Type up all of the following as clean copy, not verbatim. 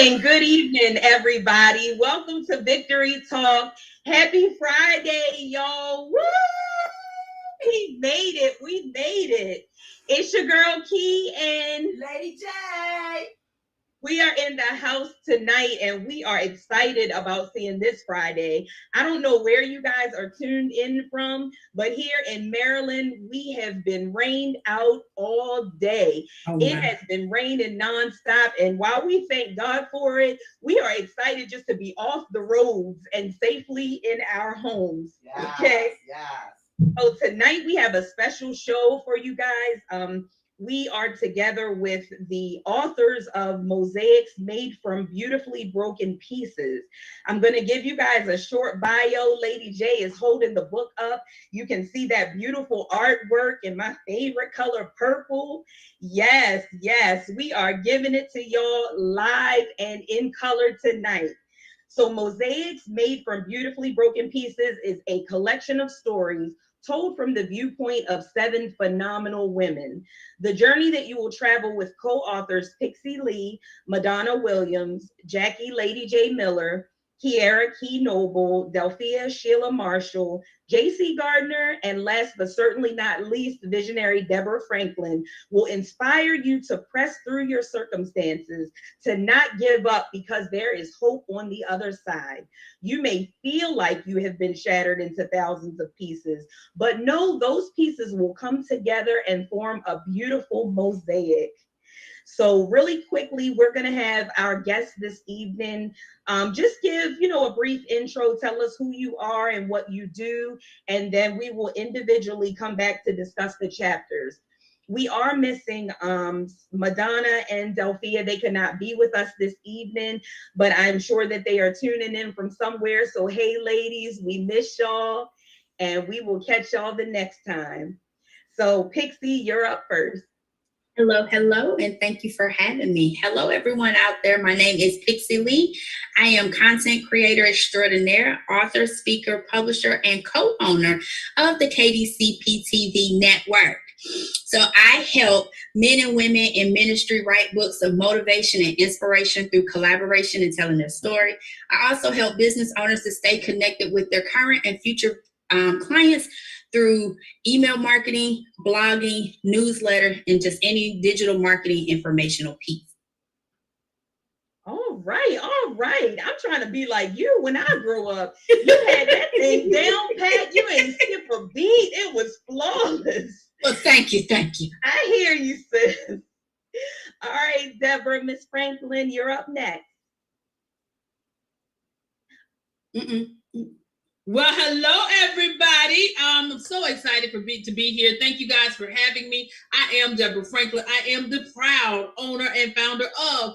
Good evening, everybody. Welcome to Victory Talk. Happy Friday, y'all. Woo! We made it. We made it. It's your girl Key and Lady J. we are in the house tonight and we are excited about seeing this Friday. I don't know where you guys are tuned in from, but here in Maryland, we have been rained out all day. It has been raining nonstop. And while we thank God for it, we are excited just to be off the roads and safely in our homes. Okay. Yes. So tonight we have a special show for you guys. We are together with the authors of Mosaics Made from Beautifully Broken Pieces. I'm going to give you guys a short bio. Lady J is holding the book up. You can see that beautiful artwork in my favorite color, purple. Yes, yes, we are giving it to y'all live and in color tonight. So, Mosaics Made from Beautifully Broken Pieces is a collection of stories told from the viewpoint of 7 phenomenal women. The journey that you will travel with co-authors Pixie Lee, Madonna Williams, Jackie Lady J. Miller, Kiara Key Noble, Delphia Sheila Marshall, J.C. Gardner, and last but certainly not least, visionary Deborah Franklin will inspire you to press through your circumstances, to not give up because there is hope on the other side. You may feel like you have been shattered into thousands of pieces, but no, those pieces will come together and form a beautiful mosaic. So really quickly, we're going to have our guest this evening just give, a brief intro, tell us who you are and what you do, and then we will individually come back to discuss the chapters. We are missing Madonna and Delphia. They could not be with us this evening, but I'm sure that they are tuning in from somewhere. So, hey, ladies, we miss y'all, and we will catch y'all the next time. So, Pixie, you're up first. Hello, and thank you for having me. Hello, everyone out there. My name is Pixie Lee. I am content creator extraordinaire, author, speaker, publisher, and co-owner of the KDCP TV network. So I help men and women in ministry write books of motivation and inspiration through collaboration and telling their story. I also help business owners to stay connected with their current and future clients through email marketing, blogging, newsletter, and just any digital marketing informational piece. All right. I'm trying to be like you when I grew up. You had that thing down pat. You ain't skip a beat. It was flawless. Well, thank you. I hear you, sis. All right, Deborah, Miss Franklin, you're up next. Well, hello, everybody. I'm so excited to be here. Thank you guys for having me. I am Deborah Franklin. I am the proud owner and founder of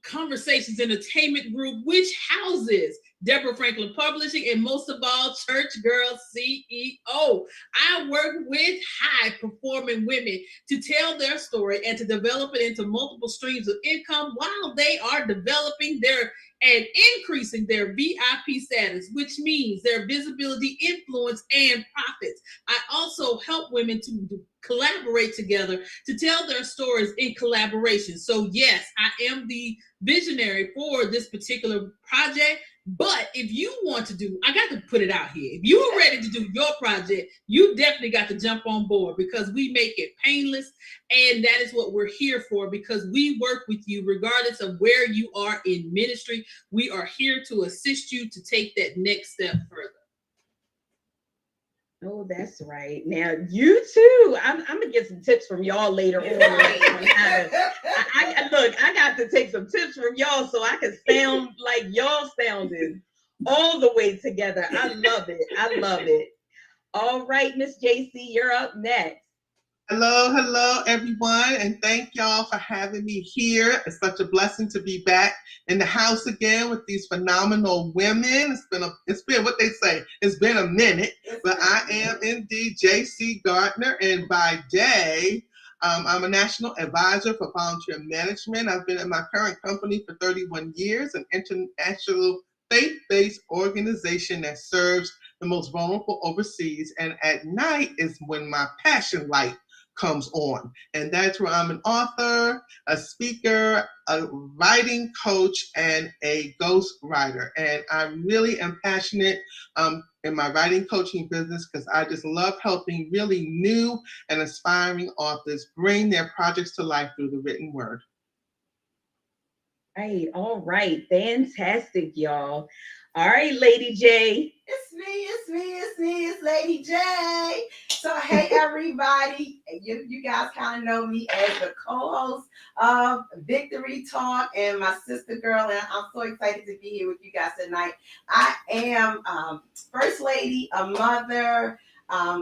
Conversations Entertainment Group, which houses Deborah Franklin Publishing, and most of all, Church Girl CEO. I work with high-performing women to tell their story and to develop it into multiple streams of income while they are developing and increasing their VIP status, which means their visibility, influence, and profits. I also help women to collaborate together to tell their stories in collaboration. So yes, I am the visionary for this particular project. But if you want to I got to put it out here. If you are ready to do your project, you definitely got to jump on board because we make it painless. And that is what we're here for, because we work with you regardless of where you are in ministry. We are here to assist you to take that next step further. Oh, that's right. Now, you too. I'm gonna get some tips from y'all later on. I got to take some tips from y'all so I can sound like y'all sounded all the way together. I love it. All right, Miss JC, you're up next. Hello, everyone, and thank y'all for having me here. It's such a blessing to be back in the house again with these phenomenal women. It's been what they say. It's been a minute, but I am indeed J.C. Gardner, and by day, I'm a national advisor for volunteer management. I've been at my current company for 31 years, an international faith-based organization that serves the most vulnerable overseas. And at night is when my passion light comes on. And that's where I'm an author, a speaker, a writing coach, and a ghostwriter. And I really am passionate in my writing coaching business because I just love helping really new and aspiring authors bring their projects to life through the written word. Right. All right. Fantastic, y'all. All right, Lady J. It's Lady J. So, hey, everybody. You guys kind of know me as the co-host of Victory Talk and my sister girl, and I'm so excited to be here with you guys tonight. I am First Lady, a mother,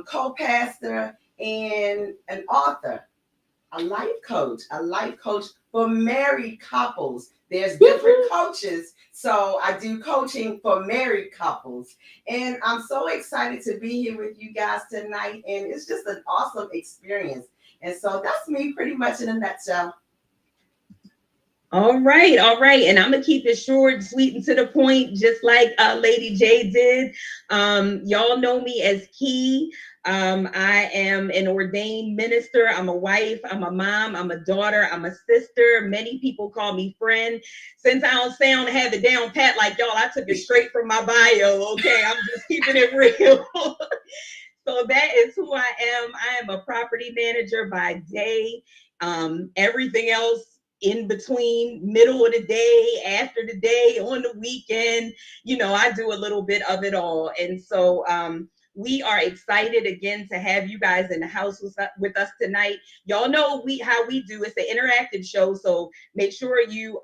co-pastor, and an author, a life coach for married couples. There's different coaches, so I do coaching for married couples. And I'm so excited to be here with you guys tonight, and it's just an awesome experience. And so that's me pretty much in a nutshell. All right. And I'm going to keep it short, sweet, and to the point, just like Lady J did. Y'all know me as Key. I am an ordained minister. I'm a wife. I'm a mom. I'm a daughter. I'm a sister. Many people call me friend. Since I don't have it down pat like y'all, I took it straight from my bio. Okay, I'm just keeping it real. So that is who I am. I am a property manager by day. Everything else in between, middle of the day, after the day, on the weekend, I do a little bit of it all. And so we are excited again to have you guys in the house with us tonight. Y'all know how we do. It's an interactive show, so make sure you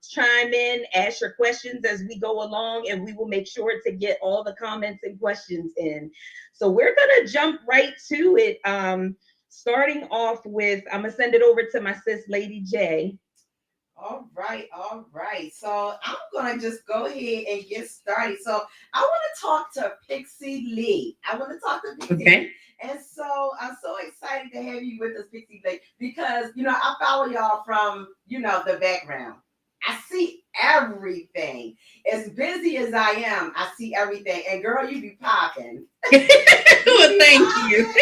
chime in, ask your questions as we go along, and we will make sure to get all the comments and questions in. So we're gonna jump right to it. Starting off with, I'm gonna send it over to my sis, Lady J. All right. So I'm going to just go ahead and get started. So I want to talk to Pixie Lee. Okay. And so I'm so excited to have you with us, Pixie Lee, because, I follow y'all from, the background. I see everything. As busy as I am, I see everything. And girl, you be popping. Well, thank you.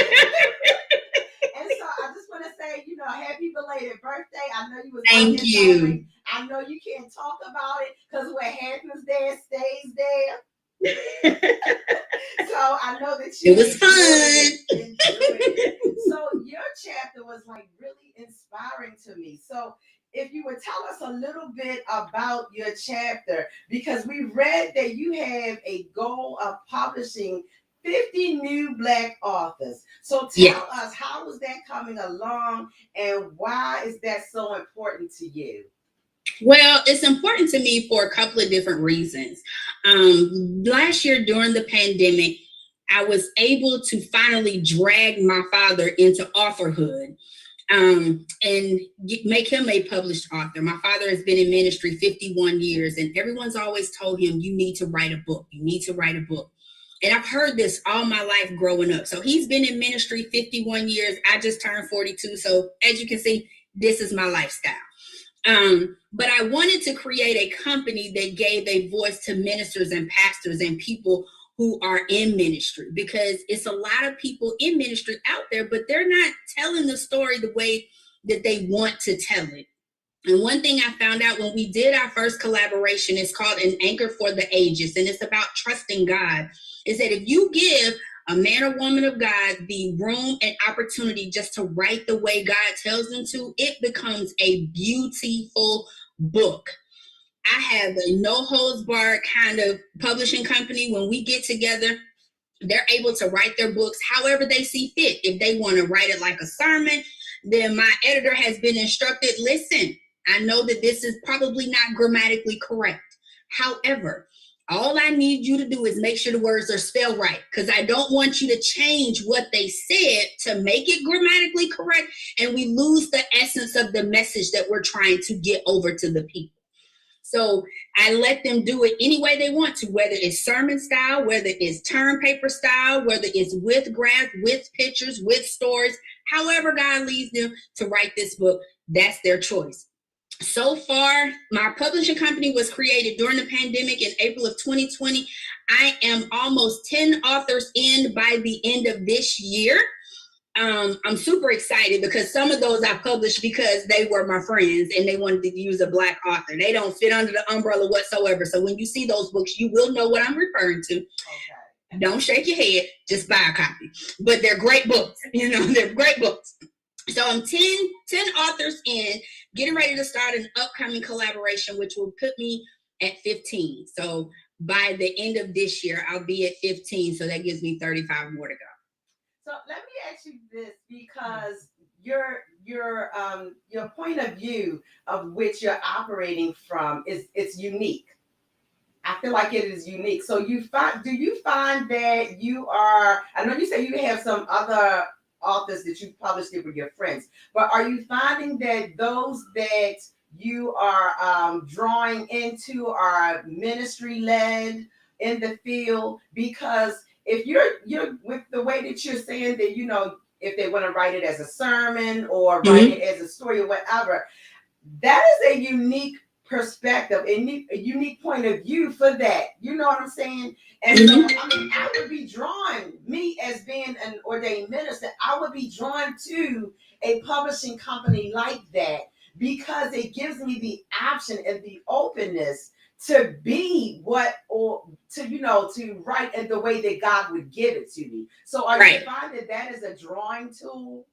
And so I just want to say, happy belated birthday. I know you was. Thank you. I know you can't talk about it because what happens there stays there. So I know that it was fun. So your chapter was really inspiring to me. So if you would tell us a little bit about your chapter, because we read that you have a goal of publishing 50 new Black authors. So tell us, how is that coming along and why is that so important to you? Well, it's important to me for a couple of different reasons. Last year during the pandemic, I was able to finally drag my father into authorhood and make him a published author. My father has been in ministry 51 years, and everyone's always told him, you need to write a book. You need to write a book. And I've heard this all my life growing up. So he's been in ministry 51 years. I just turned 42. So as you can see, this is my lifestyle. But I wanted to create a company that gave a voice to ministers and pastors and people who are in ministry, because it's a lot of people in ministry out there, but they're not telling the story the way that they want to tell it. And one thing I found out when we did our first collaboration, it's called An Anchor for the Ages, and it's about trusting God, is that if you give a man or woman of God the room and opportunity just to write the way God tells them to, it becomes a beautiful book. I have a no holds barred kind of publishing company. When we get together, they're able to write their books however they see fit. If they want to write it like a sermon, then my editor has been instructed, listen, I know that this is probably not grammatically correct. However, all I need you to do is make sure the words are spelled right, because I don't want you to change what they said to make it grammatically correct, and we lose the essence of the message that we're trying to get over to the people. So I let them do it any way they want to, whether it's sermon style, whether it's term paper style, whether it's with graphs, with pictures, with stories, however God leads them to write this book, that's their choice. So far, my publishing company was created during the pandemic in April of 2020. I am almost 10 authors in by the end of this year. I'm super excited because some of those I published because they were my friends and they wanted to use a Black author. They don't fit under the umbrella whatsoever. So when you see those books, you will know what I'm referring to. Okay. Don't shake your head, just buy a copy. But they're great books. They're great books. So I'm 10 authors in, getting ready to start an upcoming collaboration, which will put me at 15. So by the end of this year, I'll be at 15. So that gives me 35 more to go. So let me ask you this, because your point of view of which you're operating from it's unique. I feel like it is unique. So do you find that you are, I know you say you have some other authors that you published it with your friends, but are you finding that those that you are drawing into are ministry led in the field? Because if you're with the way that you're saying that, if they want to write it as a sermon or write it as a story or whatever, that is a unique perspective, a unique point of view for that. You know what I'm saying? And so, I would be drawn, me as being an ordained minister, I would be drawn to a publishing company like that because it gives me the option and the openness to be to write in the way that God would give it to me. So are you finding that is a drawing tool?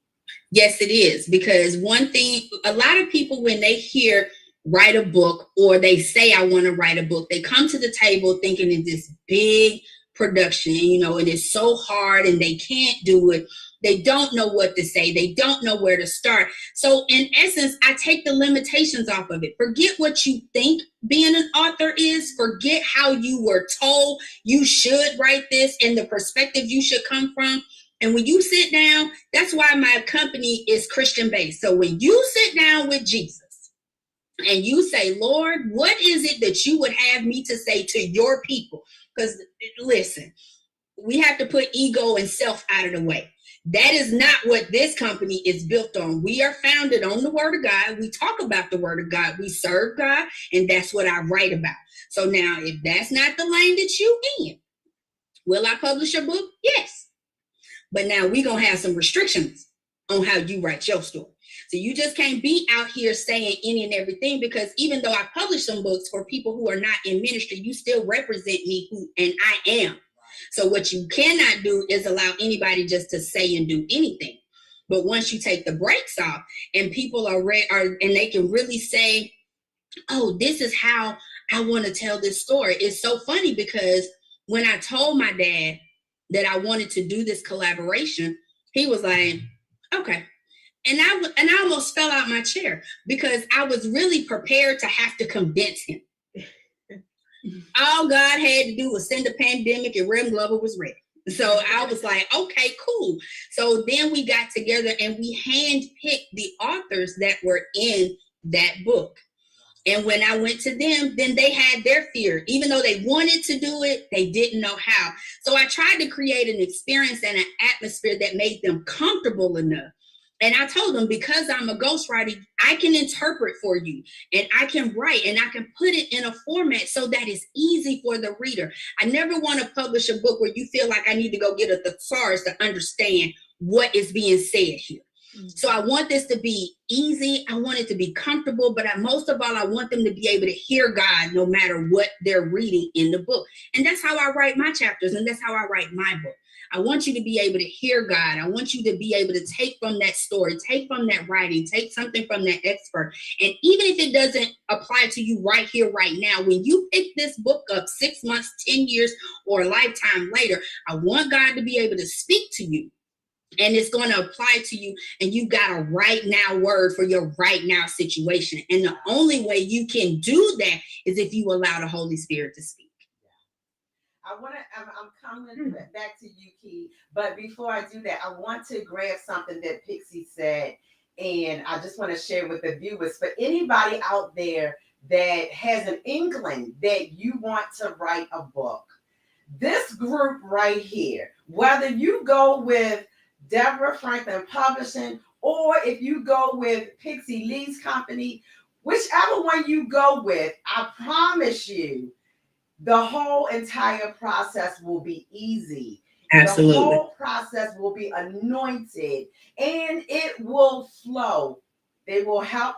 Yes, it is. Because one thing, a lot of people, when they hear write a book or they say, I want to write a book, they come to the table thinking it's this big production, and it's so hard and they can't do it. They don't know what to say. They don't know where to start. So in essence, I take the limitations off of it. Forget what you think being an author is. Forget how you were told you should write this and the perspective you should come from. And when you sit down, that's why my company is Christian based. So when you sit down with Jesus and you say, Lord, what is it that you would have me to say to your people? Because listen, we have to put ego and self out of the way. That is not what this company is built on. We are founded on the word of God. We talk about the word of God. We serve God, and that's what I write about. So now, if that's not the lane that you in, will I publish a book? Yes. But now we're going to have some restrictions on how you write your story. So you just can't be out here saying any and everything, because even though I publish some books for people who are not in ministry, you still represent me and I am. So what you cannot do is allow anybody just to say and do anything. But once you take the brakes off and people are and they can really say, oh, this is how I want to tell this story. It's so funny because when I told my dad that I wanted to do this collaboration, he was like, okay. And I almost fell out my chair because I was really prepared to have to convince him. All God had to do was send a pandemic and Rem Glover was ready. So I was like, okay, cool. So then we got together and we handpicked the authors that were in that book. And when I went to them, then they had their fear. Even though they wanted to do it, they didn't know how. So I tried to create an experience and an atmosphere that made them comfortable enough. And I told them, because I'm a ghostwriter, I can interpret for you and I can write and I can put it in a format so that it's easy for the reader. I never want to publish a book where you feel like I need to go get a thesaurus to understand what is being said here. So I want this to be easy. I want it to be comfortable, but most of all, I want them to be able to hear God no matter what they're reading in the book. And that's how I write my chapters, and that's how I write my book. I want you to be able to hear God. I want you to be able to take from that story, take from that writing, take something from that expert. And even if it doesn't apply to you right here, right now, when you pick this book up 6 months, 10 years, or a lifetime later, I want God to be able to speak to you. And it's going to apply to you. And you got a right now word for your right now situation. And the only way you can do that is if you allow the Holy Spirit to speak. I'm coming back to you, Key. But before I do that, I want to grab something that Pixie said. And I just want to share with the viewers. For anybody out there that has an inkling that you want to write a book, this group right here, whether you go with Deborah Franklin Publishing, or if you go with Pixie Lee's company, whichever one you go with, I promise you, the whole entire process will be easy. Absolutely. The whole process will be anointed and it will flow. They will help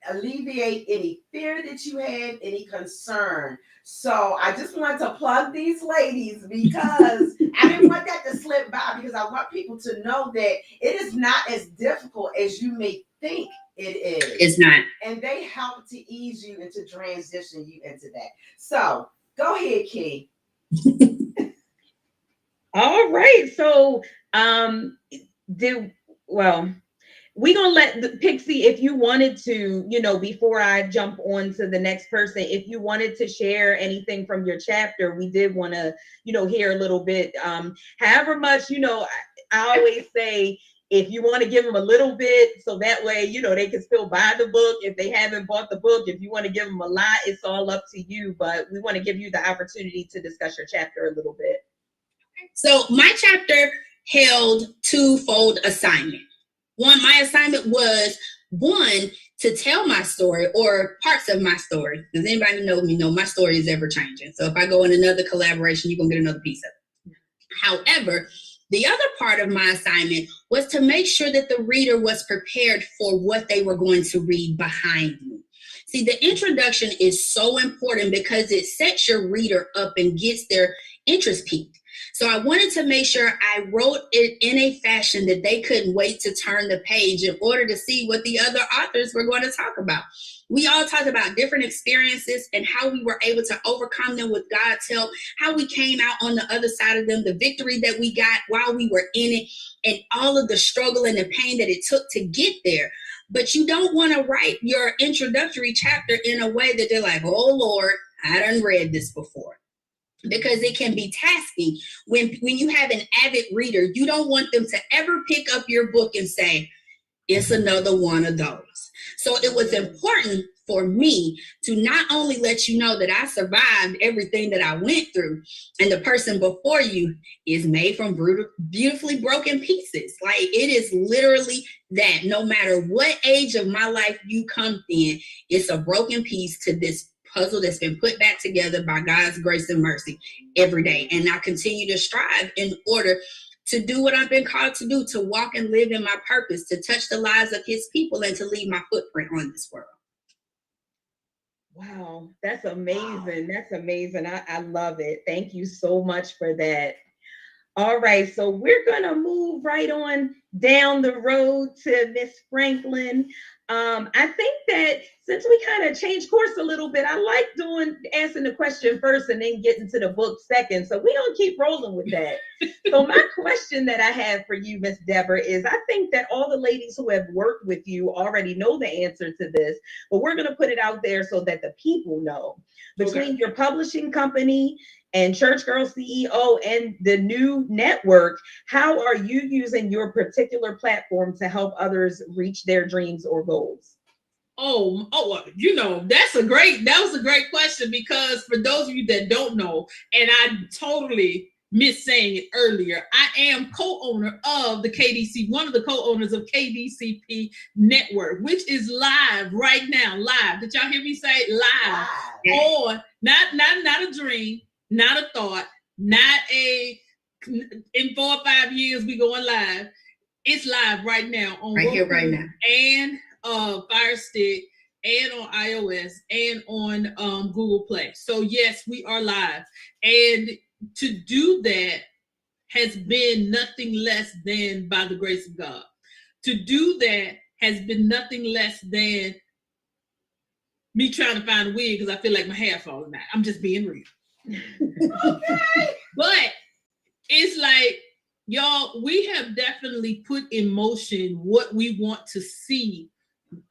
alleviate any fear that you have, any concern. So I just wanted to plug these ladies because I didn't want that to slip by, because I want people to know that it is not as difficult as you may think it is. It's not. And they help to ease you and to transition you into that. So go ahead, Key. All right. So we're gonna let the Pixie, if you wanted to, before I jump on to the next person, if you wanted to share anything from your chapter, we did want to, hear a little bit. However much, I always say, if you want to give them a little bit, so that way, they can still buy the book if they haven't bought the book. If you want to give them a lot, it's all up to you. But we want to give you the opportunity to discuss your chapter a little bit. So my chapter held twofold assignment. My assignment was one, to tell my story or parts of my story. Does anybody know me? Know my story is ever changing. So if I go in another collaboration, you're going to get another piece of it. However, the other part of my assignment was to make sure that the reader was prepared for what they were going to read behind me. See, the introduction is so important because it sets your reader up and gets their interest peaked. So I wanted to make sure I wrote it in a fashion that they couldn't wait to turn the page in order to see what the other authors were going to talk about. We all talked about different experiences and how we were able to overcome them with God's help, how we came out on the other side of them, the victory that we got while we were in it, and all of the struggle and the pain that it took to get there. But you don't want to write your introductory chapter in a way that they're like, oh, Lord, I done read this before. Because it can be tasking. When you have an avid reader, you don't want them to ever pick up your book and say, it's another one of those. So it was important for me to not only let you know that I survived everything that I went through, and the person before you is made from beautifully broken pieces. Like, it is literally that. No matter what age of my life you come in, it's a broken piece to this puzzle that's been put back together by God's grace and mercy every day. And I continue to strive in order to do what I've been called to do, to walk and live in my purpose, to touch the lives of his people, and to leave my footprint on this world. Wow, that's amazing. That's amazing. I love it. Thank you so much for that. All right, so we're gonna move right on down the road to Miss Franklin. I think that since we kind of changed course a little bit, I like asking the question first and then getting to the book second. So we're gonna keep rolling with that. So my question that I have for you, Miss Deborah, is I think that all the ladies who have worked with you already know the answer to this, but we're gonna put it out there so that the people know. Between your publishing company and Church Girl CEO and the new network, how are you using your particular platform to help others reach their dreams or goals? That was a great question, because for those of you that don't know, and I totally missed saying it earlier, I am co-owner of the KDC, one of the co-owners of KDCP Network, which is live right now. Live. Did y'all hear me say live? On not a dream, not a thought, not in 4 or 5 years we going live. It's live right now on right here, right now, and Fire Stick, and on iOS, and on Google Play. So yes, we are live, and to do that has been nothing less than by the grace of God. To do that has been nothing less than me trying to find a wig because I feel like my hair falling out. I'm just being real. Okay. But it's like, y'all, we have definitely put in motion what we want to see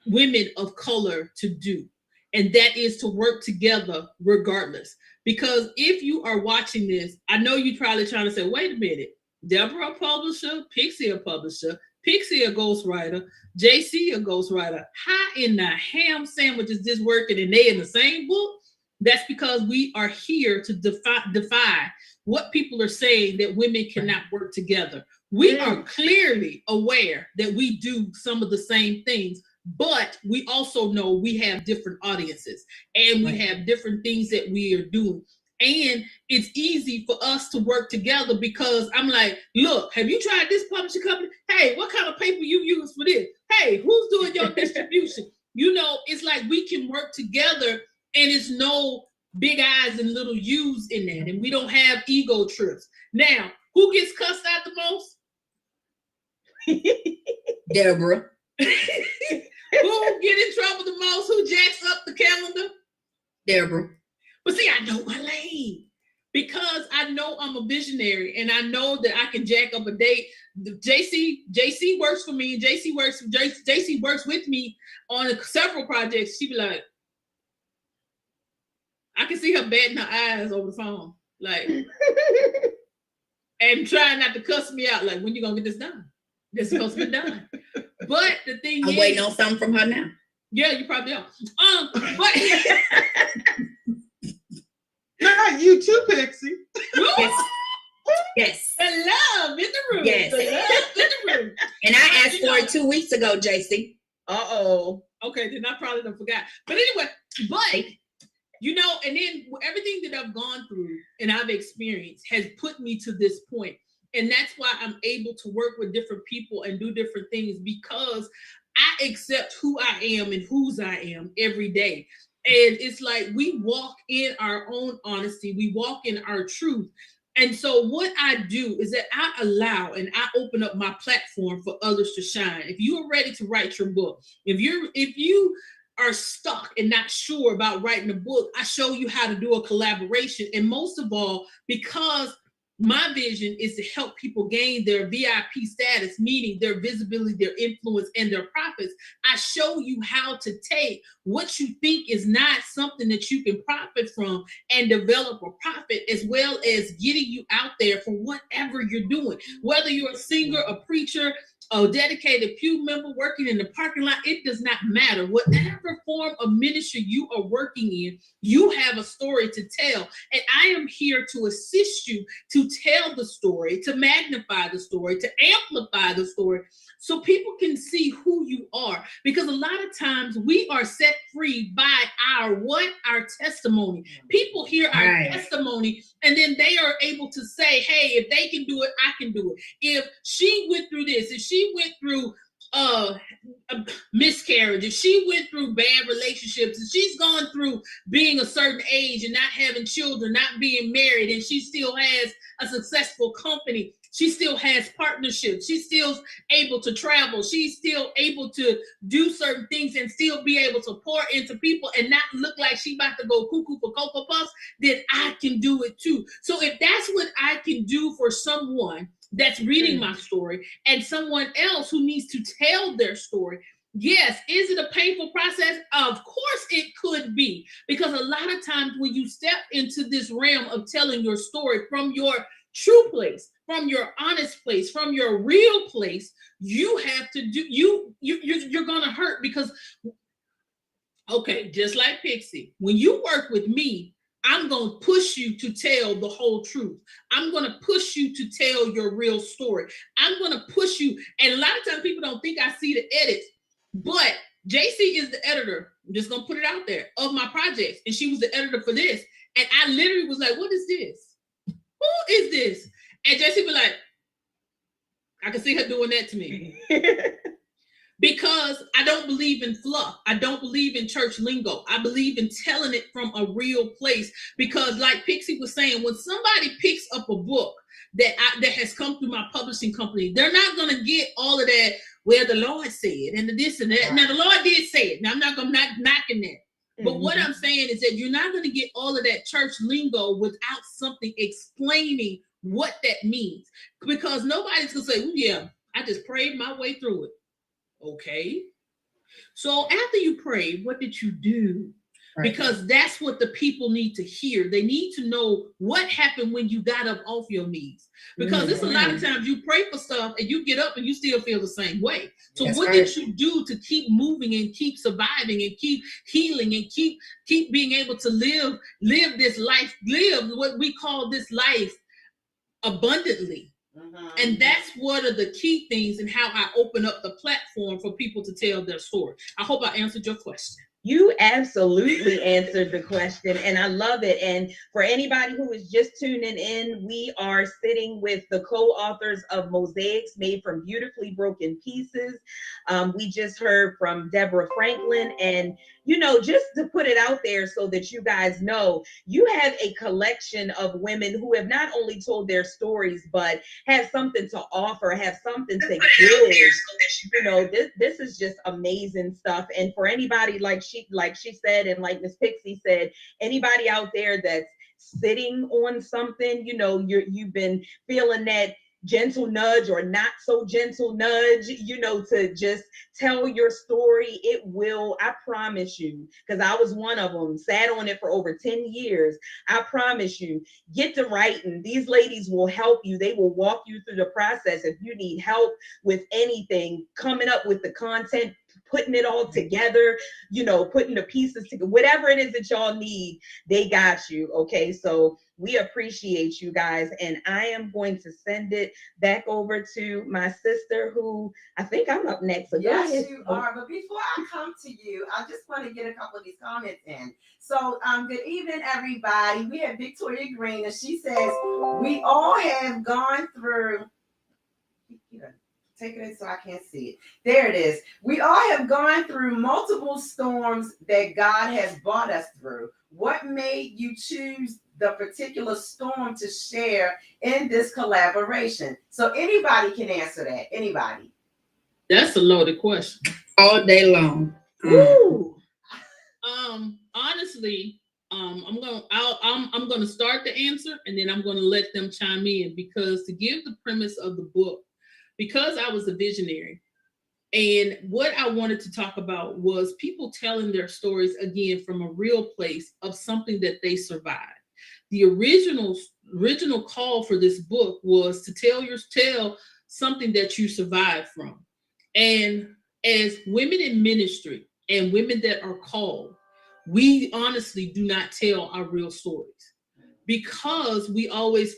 women of color to do. And that is to work together regardless. Because if you are watching this, I know you're probably trying to say, wait a minute, Deborah a publisher, Pixie a publisher, Pixie a ghostwriter, JC a ghostwriter. How in the ham sandwich is this working and they in the same book? That's because we are here to defy what people are saying that women cannot work together. We are clearly aware that we do some of the same things, but we also know we have different audiences and we have different things that we are doing. And it's easy for us to work together because I'm like, look, have you tried this publishing company? Hey, what kind of paper you use for this? Hey, who's doing your distribution? You know, it's like we can work together and it's no big eyes and little U's in that. And we don't have ego trips. Now, who gets cussed out the most? Deborah. Who get in trouble the most? Who jacks up the calendar? Deborah. But see, I know my lane because I know I'm a visionary and I know that I can jack up a date. JC works for me. JC works with me on several projects. She be like, I can see her batting her eyes over the phone, like, and trying not to cuss me out. Like, when you gonna get this done? This is supposed to be done. But the thing I'm waiting on something from her now. Yeah, you probably are. But Not you too, Pixie. Yes. Yes. The love in the room. Yes. The love in the room. And I asked for it 2 weeks ago, JC. Uh-oh. Okay, then I probably don't forgot. But anyway, you know, and then everything that I've gone through and I've experienced has put me to this point. And that's why I'm able to work with different people and do different things because I accept who I am and whose I am every day. And it's like we walk in our own honesty. We walk in our truth. And so what I do is that I allow and I open up my platform for others to shine. If you are ready to write your book, if you are stuck and not sure about writing a book, I show you how to do a collaboration. And most of all, because my vision is to help people gain their VIP status, meaning their visibility, their influence, and their profits. I show you how to take what you think is not something that you can profit from and develop a profit, as well as getting you out there for whatever you're doing. Whether you're a singer, a preacher, a dedicated pew member working in the parking lot, it does not matter. Whatever form of ministry you are working in, you have a story to tell. And I am here to assist you to tell the story, to magnify the story, to amplify the story, so people can see who you are. Because a lot of times we are set free by our testimony. People hear our testimony and then they are able to say, hey, if they can do it, I can do it. If she went through this, if she went through a miscarriage, if she went through bad relationships, if she's gone through being a certain age and not having children, not being married, and she still has a successful company, she still has partnerships, she's still able to travel, she's still able to do certain things and still be able to pour into people and not look like she about to go cuckoo for Cocoa Puffs, then I can do it too. So if that's what I can do for someone that's reading my story and someone else who needs to tell their story, yes, is it a painful process? Of course it could be, because a lot of times when you step into this realm of telling your story from your true place, from your honest place, from your real place, you have to do, you're gonna hurt because, okay, just like Pixie, when you work with me, I'm going to push you to tell the whole truth. I'm going to push you to tell your real story. I'm going to push you. And a lot of times people don't think I see the edits, but JC is the editor. I'm just going to put it out there of my projects. And she was the editor for this. And I literally was like, what is this? Who is this? And JC was like, I can see her doing that to me. Because I don't believe in fluff. I don't believe in church lingo. I believe in telling it from a real place. Because like Pixie was saying, when somebody picks up a book that has come through my publishing company, they're not going to get all of that, well, the Lord said, and the this and that. Right. Now, the Lord did say it. Now, I'm not going to knocking that. But what I'm saying is that you're not going to get all of that church lingo without something explaining what that means. Because nobody's going to say, yeah, I just prayed my way through it. Okay. So after you prayed, what did you do? Right. Because that's what the people need to hear. They need to know what happened when you got up off your knees. Because it's a lot of times you pray for stuff and you get up and you still feel the same way. So that's what did you do to keep moving and keep surviving and keep healing and keep being able to live this life, live what we call this life abundantly? And that's one of the key things in how I open up the platform for people to tell their story. I hope I answered your question. You absolutely answered the question, and I love it. And for anybody who is just tuning in, we are sitting with the co-authors of Mosaics Made from Beautifully Broken Pieces. We just heard from Deborah Franklin, and just to put it out there so that you guys know, you have a collection of women who have not only told their stories, but have something to offer, have something to give. This is just amazing stuff. And for anybody, like she said, and like Miss Pixie said, anybody out there that's sitting on something, you've been feeling that gentle nudge or not so gentle nudge, to just tell your story. It will, I promise you, because I was one of them, sat on it for over 10 years. I promise you, get to writing. These ladies will help you. They will walk you through the process. If you need help with anything, coming up with the content, putting it all together, putting the pieces together, whatever it is that y'all need, they got you. Okay, so we appreciate you guys, and I am going to send it back over to my sister, who I think I'm up next. So yes, you are. But before I come to you, I just want to get a couple of these comments in. So, good evening, everybody. We have Victoria Green, and she says we all have gone through. Take it in so I can't see it. There it is. We all have gone through multiple storms that God has brought us through. What made you choose the particular storm to share in this collaboration? So anybody can answer that. Anybody. That's a loaded question. All day long. Woo. Honestly, I'm gonna start the answer, and then I'm gonna let them chime in, because to give the premise of the book, because I was a visionary, and what I wanted to talk about was people telling their stories again from a real place of something that they survived. The original call for this book was to tell something that you survived from. And as women in ministry and women that are called, we honestly do not tell our real stories, because we always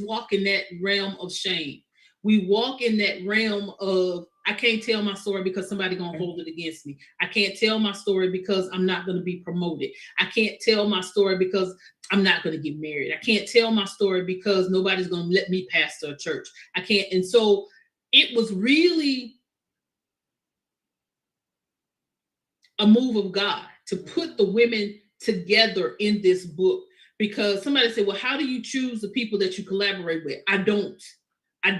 walk in that realm of shame. We walk in that realm of, I can't tell my story because somebody's going to hold it against me. I can't tell my story because I'm not going to be promoted. I can't tell my story because I'm not going to get married. I can't tell my story because nobody's going to let me pastor a church. I can't. And so it was really a move of God to put the women together in this book, because somebody said, well, how do you choose the people that you collaborate with? I don't. I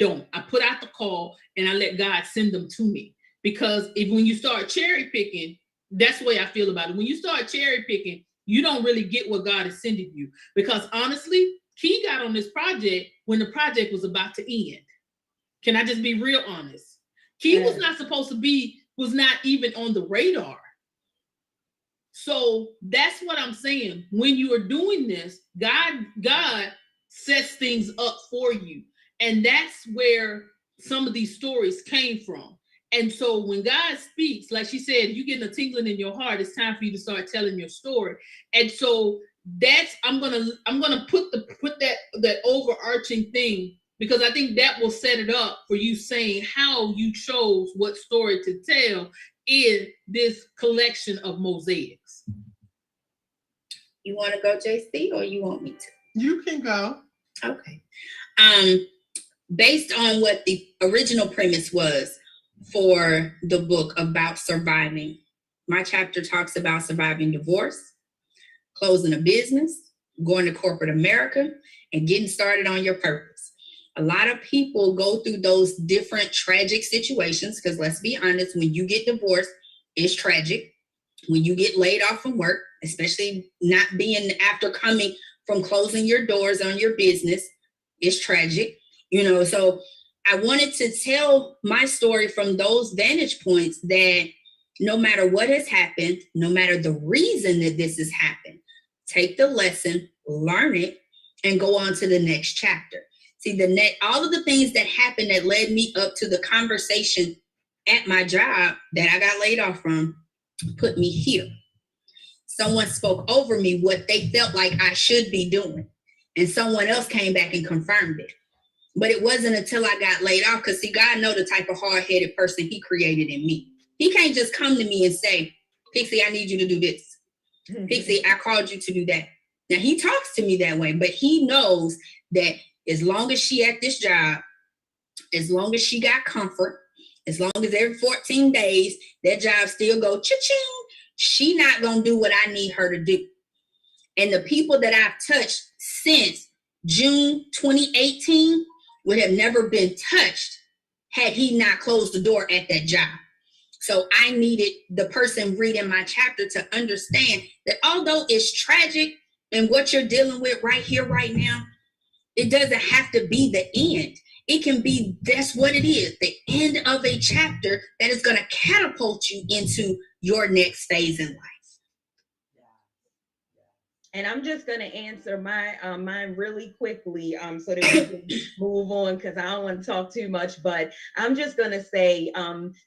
put out the call and I let God send them to me. Because when you start cherry picking, that's the way I feel about it. When you start cherry picking, you don't really get what God is sending you. Because honestly, Key got on this project when the project was about to end. Can I just be real honest? Key was not even on the radar. So that's what I'm saying. When you are doing this, God sets things up for you. And that's where some of these stories came from. And so when God speaks, like she said, you getting a tingling in your heart, it's time for you to start telling your story. And so that's, I'm gonna put that overarching thing, because I think that will set it up for you saying how you chose what story to tell in this collection of mosaics. You want to go, JC, or you want me to? You can go. Okay. Based on what the original premise was for the book about surviving, my chapter talks about surviving divorce, closing a business, going to corporate America, and getting started on your purpose. A lot of people go through those different tragic situations, because let's be honest, when you get divorced, it's tragic. When you get laid off from work, especially not being after coming from closing your doors on your business, it's tragic. So I wanted to tell my story from those vantage points, that no matter what has happened, no matter the reason that this has happened, take the lesson, learn it, and go on to the next chapter. See, all of the things that happened that led me up to the conversation at my job that I got laid off from put me here. Someone spoke over me what they felt like I should be doing, and someone else came back and confirmed it. But it wasn't until I got laid off, because see, God knows the type of hard-headed person he created in me. He can't just come to me and say, Pixie, I need you to do this. Pixie, I called you to do that. Now he talks to me that way, but he knows that as long as she at this job, as long as she got comfort, as long as every 14 days that job still go cha-ching, she not gonna do what I need her to do. And the people that I've touched since June 2018 would have never been touched had he not closed the door at that job. So I needed the person reading my chapter to understand that although it's tragic and what you're dealing with right here, right now, it doesn't have to be the end. It can be, that's what it is, the end of a chapter that is going to catapult you into your next phase in life. And I'm just going to answer mine really quickly so that we can move on, because I don't want to talk too much. But I'm just going to say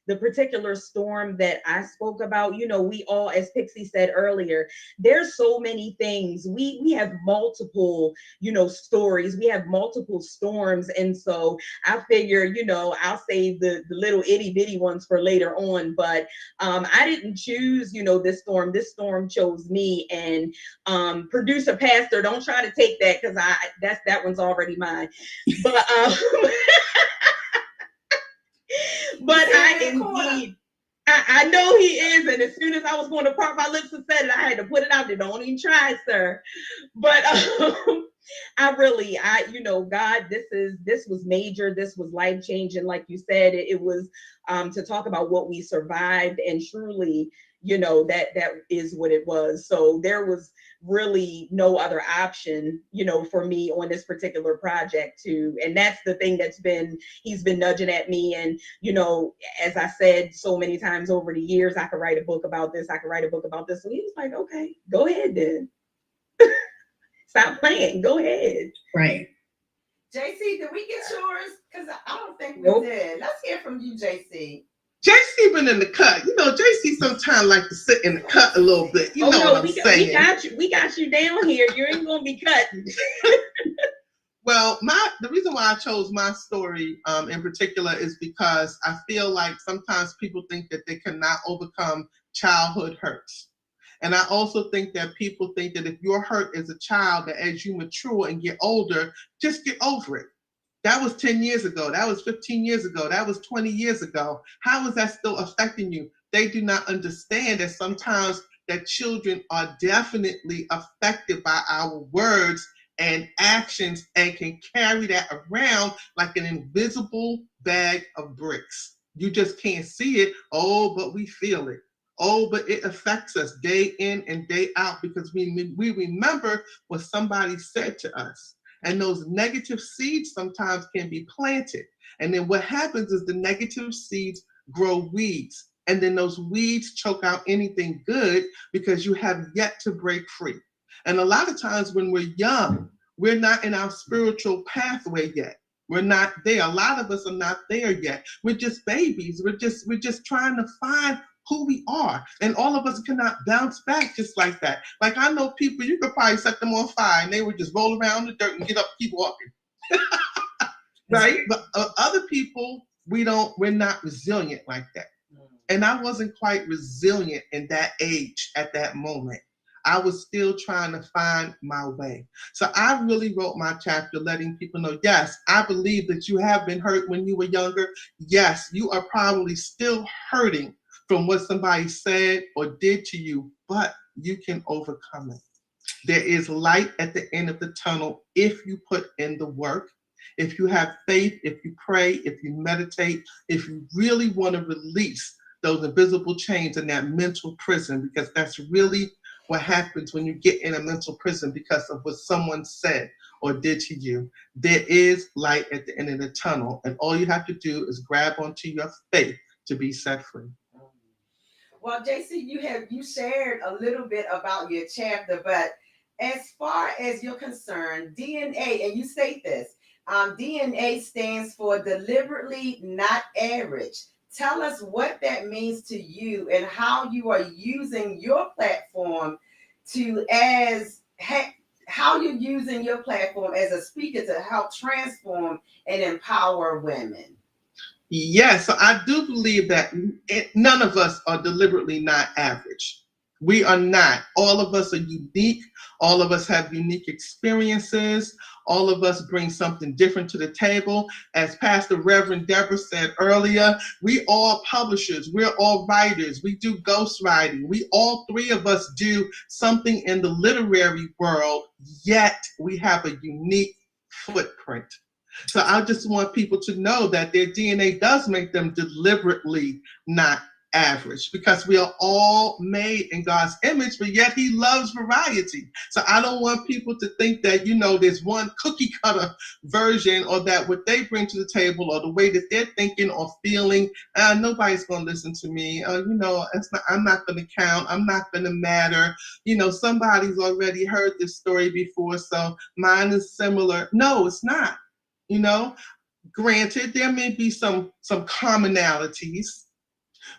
the particular storm that I spoke about, you know, we all, as Pixie said earlier, there's so many things. We have multiple, you know, stories. We have multiple storms. And so I figure, you know, I'll save the little itty bitty ones for later on. But I didn't choose, you know, this storm. This storm chose me. And producer pastor, don't try to take that, because that one's already mine. But but I know he is, and as soon as I was going to part my lips and said it, I had to put it out there. Don't even try, sir. But you know, God, this was major. This was life changing. Like you said, it was to talk about what we survived, and truly, you know, that is what it was. So there was really no other option, you know, for me on this particular project too. And that's the thing he's been nudging at me. And, you know, as I said so many times over the years, I could write a book about this. I could write a book about this. So he was like, okay, go ahead then. Stop playing. Go ahead. Right. JC, did we get yours? Because I don't think we Nope. did. Let's hear from you, JC. JC been in the cut. You know, JC sometimes like to sit in the cut a little bit. You know what I'm saying? We got you down here. You ain't gonna be cutting. Well, the reason why I chose my story in particular is because I feel like sometimes people think that they cannot overcome childhood hurts. And I also think that people think that if you're hurt as a child, that as you mature and get older, just get over it. That was 10 years ago. That was 15 years ago. That was 20 years ago. How is that still affecting you? They do not understand that sometimes that children are definitely affected by our words and actions, and can carry that around like an invisible bag of bricks. You just can't see it. Oh, but we feel it. Oh, but it affects us day in and day out, because we remember what somebody said to us. And those negative seeds sometimes can be planted. And then what happens is the negative seeds grow weeds. And then those weeds choke out anything good, because you have yet to break free. And a lot of times when we're young, we're not in our spiritual pathway yet. We're not there. A lot of us are not there yet. We're just babies. We're just trying to find who we are. And all of us cannot bounce back just like that. Like, I know people, you could probably set them on fire and they would just roll around the dirt and get up, keep walking. Right? But other people, we're not resilient like that. And I wasn't quite resilient in that age at that moment. I was still trying to find my way. So I really wrote my chapter letting people know, yes, I believe that you have been hurt when you were younger. Yes, you are probably still hurting from what somebody said or did to you, but you can overcome it. There is light at the end of the tunnel if you put in the work, if you have faith, if you pray, if you meditate, if you really want to release those invisible chains in that mental prison, because that's really what happens when you get in a mental prison because of what someone said or did to you. There is light at the end of the tunnel, and all you have to do is grab onto your faith to be set free. Well, JC, you shared a little bit about your chapter, but as far as you're concerned, DNA, and you state this, DNA stands for deliberately not average. Tell us what that means to you and how you are using your platform how you're using your platform as a speaker to help transform and empower women. Yes, so I do believe that none of us are deliberately not average. We are not. All of us are unique. All of us have unique experiences. All of us bring something different to the table. As Pastor Reverend Deborah said earlier, we all publishers. We're all writers. We do ghostwriting. We all three of us do something in the literary world, yet we have a unique footprint. So I just want people to know that their DNA does make them deliberately not average, because we are all made in God's image, but yet he loves variety. So I don't want people to think that, there's one cookie cutter version, or that what they bring to the table or the way that they're thinking or feeling, nobody's going to listen to me. I'm not going to count. I'm not going to matter. Somebody's already heard this story before, so mine is similar. No, it's not. Granted, there may be some commonalities,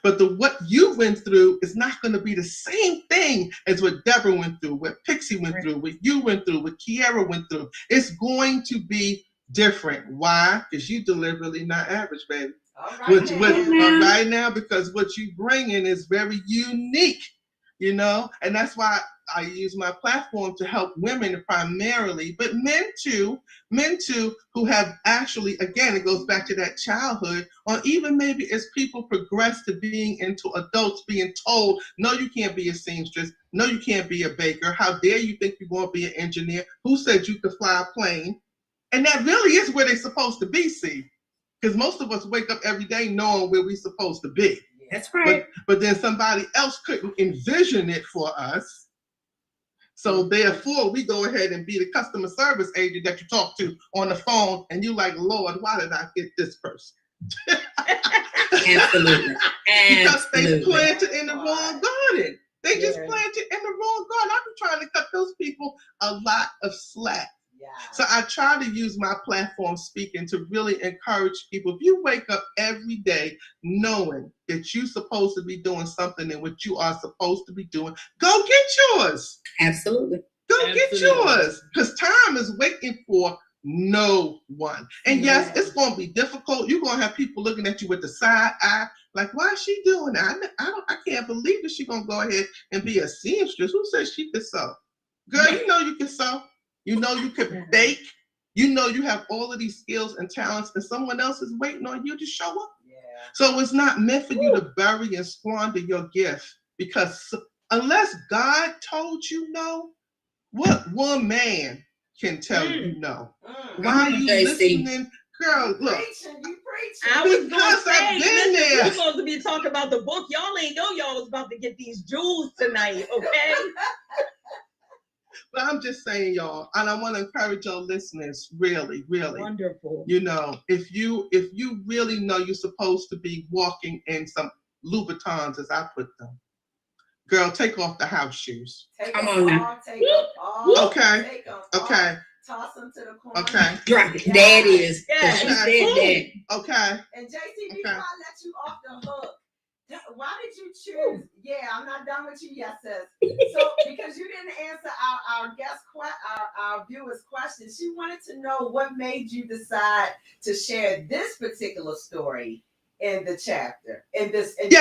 but what you went through is not going to be the same thing as what Deborah went through, what Pixie went through, what you went through, what Kiara went through. It's going to be different. Why? Because you deliberately not average, baby. All right, now, because what you bring in is very unique, and that's why I use my platform to help women primarily, but men too, who have actually, again, it goes back to that childhood, or even maybe as people progress to being into adults, being told, no, you can't be a seamstress, no, you can't be a baker, how dare you think you're going to be an engineer, who said you could fly a plane? And that really is where they're supposed to be, see, because most of us wake up every day knowing where we're supposed to be. That's right. But then somebody else couldn't envision it for us. So therefore, we go ahead and be the customer service agent that you talk to on the phone, and you're like, Lord, why did I get this person? Absolutely. Because they planted in the wrong garden. They just planted in the wrong garden. I've been trying to cut those people a lot of slack. So I try to use my platform speaking to really encourage people. If you wake up every day knowing that you're supposed to be doing something and what you are supposed to be doing, go get yours. Absolutely. Get yours. Because time is waiting for no one. And yes, it's going to be difficult. You're going to have people looking at you with the side eye, like, why is she doing that? I can't believe that she's going to go ahead and be a seamstress. Who says she could sew? Girl, you know you can sew. You know you can bake. You know you have all of these skills and talents, and someone else is waiting on you to show up. So it's not meant for you to bury and squander your gift, because unless God told you no, what one man can tell you no? Why are you listening? Girl, look. You preaching. I was gonna say, I've been there. We're supposed to be talking about the book. Y'all ain't know y'all was about to get these jewels tonight, okay? But I'm just saying, y'all, and I want to encourage your listeners, really, really. Wonderful. If you really know you're supposed to be walking in some Louboutins, as I put them, girl, take off the house shoes. Come on now. Take them off. Okay. Okay. Toss them to the corner. Okay. Drop it. That is. Yeah. She said that. Okay. And JC, before I let you off the hook, why did you choose? Yeah, I'm not done with you yet, sis. So because you didn't answer our our viewers' question, she wanted to know what made you decide to share this particular story in the chapter. In this book.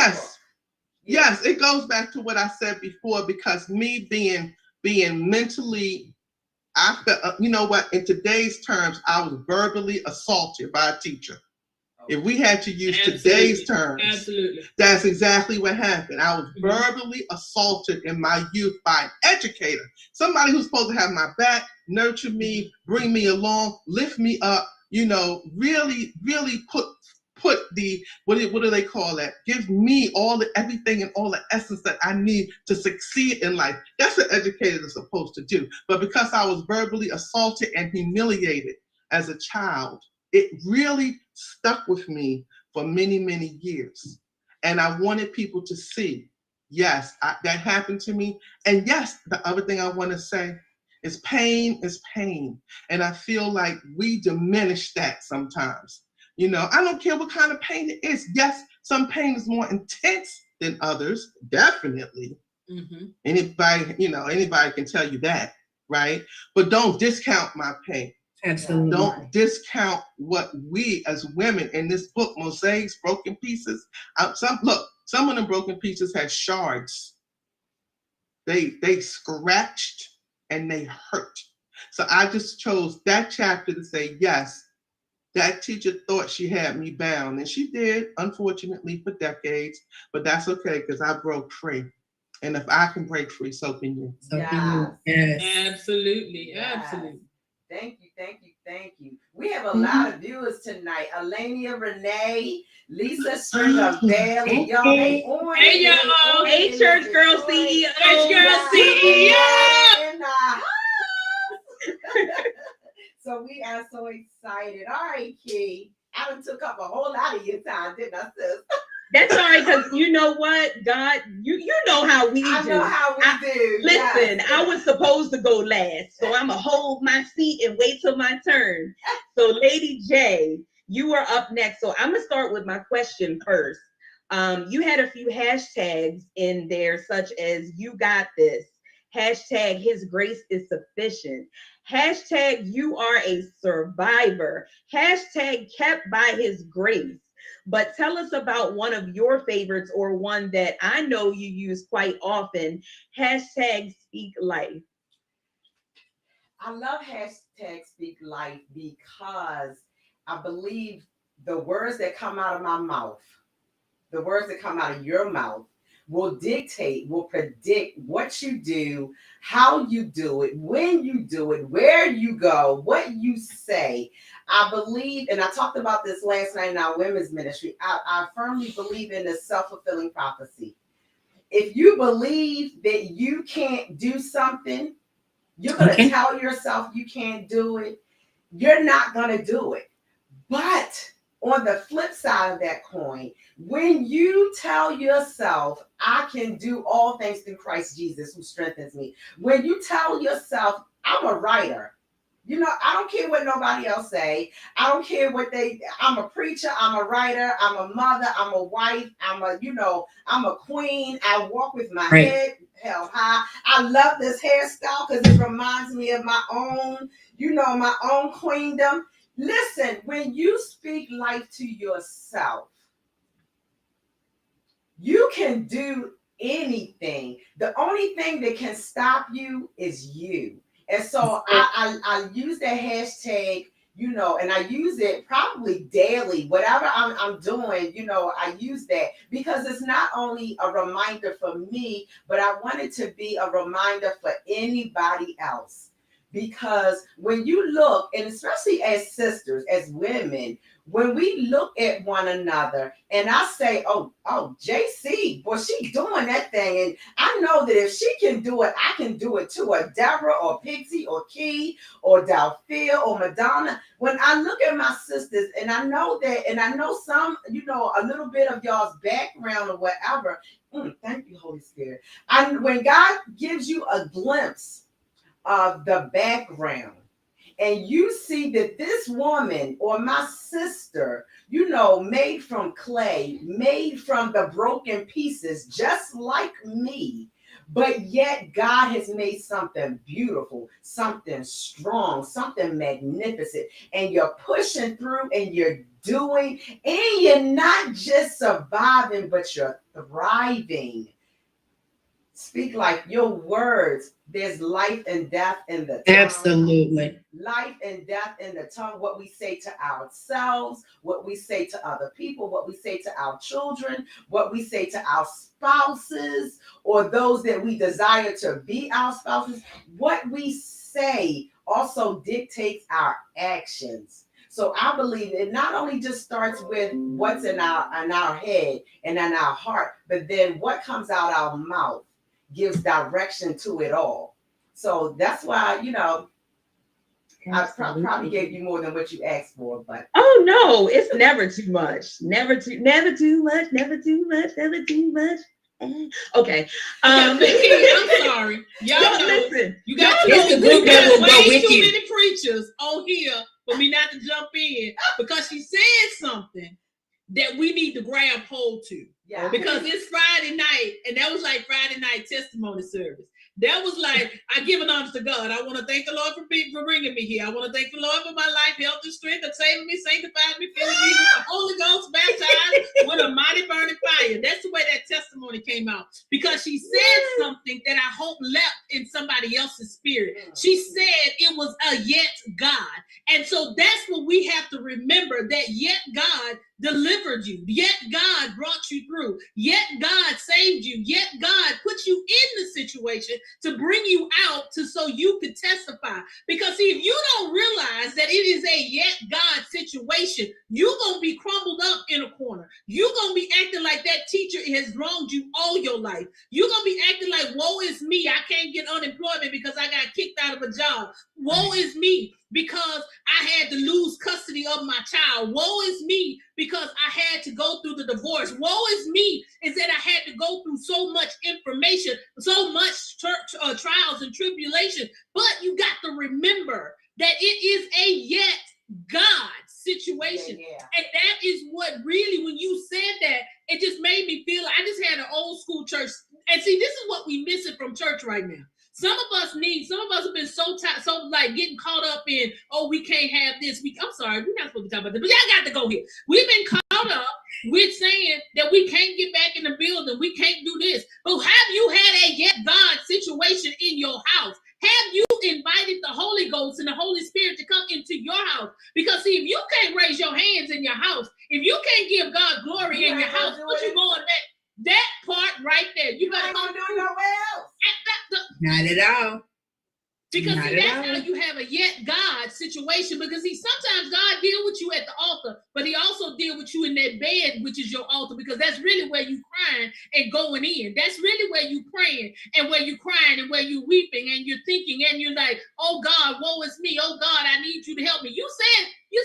Yes, it goes back to what I said before, because me being mentally, I felt, you know what, in today's terms, I was verbally assaulted by a teacher. If we had to use today's terms, that's exactly what happened. I was verbally assaulted in my youth by an educator, somebody who's supposed to have my back, nurture me, bring me along, lift me up, really, really put the, what do they call that? Give me everything and all the essence that I need to succeed in life. That's what educators are supposed to do. But because I was verbally assaulted and humiliated as a child, it really stuck with me for many, many years. And I wanted people to see, yes, that happened to me. And yes, the other thing I want to say is pain is pain. And I feel like we diminish that sometimes. I don't care what kind of pain it is. Yes, some pain is more intense than others, definitely. Anybody can tell you that, right? But don't discount my pain. Absolutely. Don't discount what we as women in this book, Mosaic's Broken Pieces. Some of them broken pieces had shards. They scratched and they hurt. So I just chose that chapter to say, yes, that teacher thought she had me bound, and she did, unfortunately, for decades. But that's okay, because I broke free. And if I can break free, so can you. So can you. Yes. Absolutely. Yes. Absolutely. Thank you, thank you, thank you. We have a lot of viewers tonight. Alania Renee, Lisa Stringer Bailey. Y'all, they on Hey, it, y'all. they on Hey, it in Church Girl Detroit. CEO. Church Girl CEO. In the house. So we are so excited. All right, Key. I done took up a whole lot of your time, didn't I, sis? That's all right, because you know what, God, you know how we I do. know how we do. Listen, Yes. I was supposed to go last, so I'm going to hold my seat and wait till my turn. So, Lady J, you are up next. So, I'm going to start with my question first. You had a few hashtags in there, such as "You got this," hashtag "His grace is sufficient," hashtag "You are a survivor," hashtag "Kept by His grace." But tell us about one of your favorites, or one that I know you use quite often, hashtag "Speak Life." I love hashtag Speak Life because I believe the words that come out of my mouth, the words that come out of your mouth, will dictate, will predict what you do, how you do it, when you do it, where you go, what you say. I believe, and I talked about this last night in our women's ministry, I firmly believe in the self-fulfilling prophecy. If you believe that you can't do something, you're going to tell yourself you can't do it, you're not going to do it. But on the flip side of that coin, when you tell yourself, I can do all things through Christ Jesus who strengthens me, when you tell yourself, I'm a writer, you know, I don't care what nobody else say. I don't care what I'm a preacher, I'm a writer, I'm a mother, I'm a wife, I'm a queen. I walk with my head held high. I love this hairstyle because it reminds me of my own, my own queendom. Listen, when you speak life to yourself, you can do anything. The only thing that can stop you is you. And so I use that hashtag, and I use it probably daily, whatever I'm doing, I use that because it's not only a reminder for me, but I want it to be a reminder for anybody else. Because when you look, and especially as sisters, as women, when we look at one another and I say, oh, JC, boy, she doing that thing. And I know that if she can do it, I can do it too. Or Deborah or Pixie or Key or Delphia or Madonna. When I look at my sisters and I know that, and I know some, a little bit of y'all's background or whatever. Thank you, Holy Spirit. And when God gives you a glimpse of the background, and you see that this woman or my sister, made from clay, made from the broken pieces, just like me, but yet God has made something beautiful, something strong, something magnificent, and you're pushing through and you're doing, and you're not just surviving, but you're thriving. Speak like your words. There's life and death in the tongue. Absolutely. Life and death in the tongue. What we say to ourselves, what we say to other people, what we say to our children, what we say to our spouses, or those that we desire to be our spouses. What we say also dictates our actions. So I believe it not only just starts with what's in our head and in our heart, but then what comes out our mouth gives direction to it all. So that's why, I probably gave you more than what you asked for, but oh no, it's never too much. Never too much, never too much, never too much. Okay. I'm sorry. Y'all know, listen. You got it's the group that will go with too you. many preachers on here for me not to jump in because she said something that we need to grab hold to. yeah. Because it's Friday night, and that was like Friday night testimony service. That was like, I give an honor to God. I want to thank the Lord for bringing me here. I want to thank the Lord for my life, health, and strength, and saving me, sanctifying me, filling me with the Holy Ghost, baptized with a mighty burning fire. That's the way that testimony came out. Because she said something that I hope left in somebody else's spirit. She said it was a yet God. And so that's what we have to remember, that yet God delivered you, yet God brought you through, yet God saved you, yet God put you in the situation to bring you out so you could testify. Because see, if you don't realize that it is a yet God situation, you're going to be crumbled up in a corner. You're going to be acting like that teacher has wronged you all your life. You're going to be acting like, woe is me, I can't get unemployment because I got kicked out of a job. Woe is me because I had to lose custody of my child. Woe is me because I had to go through the divorce. Woe is me is that I had to go through so much information, so much trials and tribulation. But you got to remember that it is a yet God situation. And that is what really, when you said that, it just made me feel like I just had an old school church. And see, this is what we missing from church right now. Some of us have been so tired, so like getting caught up in, oh, we can't have this. I'm sorry, we're not supposed to talk about this, but y'all got to go here. We've been caught up with saying that we can't get back in the building, we can't do this. But have you had a yet God situation in your house? Have you invited the Holy Ghost and the Holy Spirit to come into your house? Because see, if you can't raise your hands in your house, if you can't give God glory in your house, what you going back? That part right there, you better go do it nowhere else. Not at all. Because see, that's how you have a yet God situation. Because see, sometimes God deal with you at the altar, but he also deal with you in that bed, which is your altar, because that's really where you crying and going in. That's really where you praying and where you crying and where you weeping and you're thinking and you're like, oh God, woe is me. Oh God, I need you to help me. You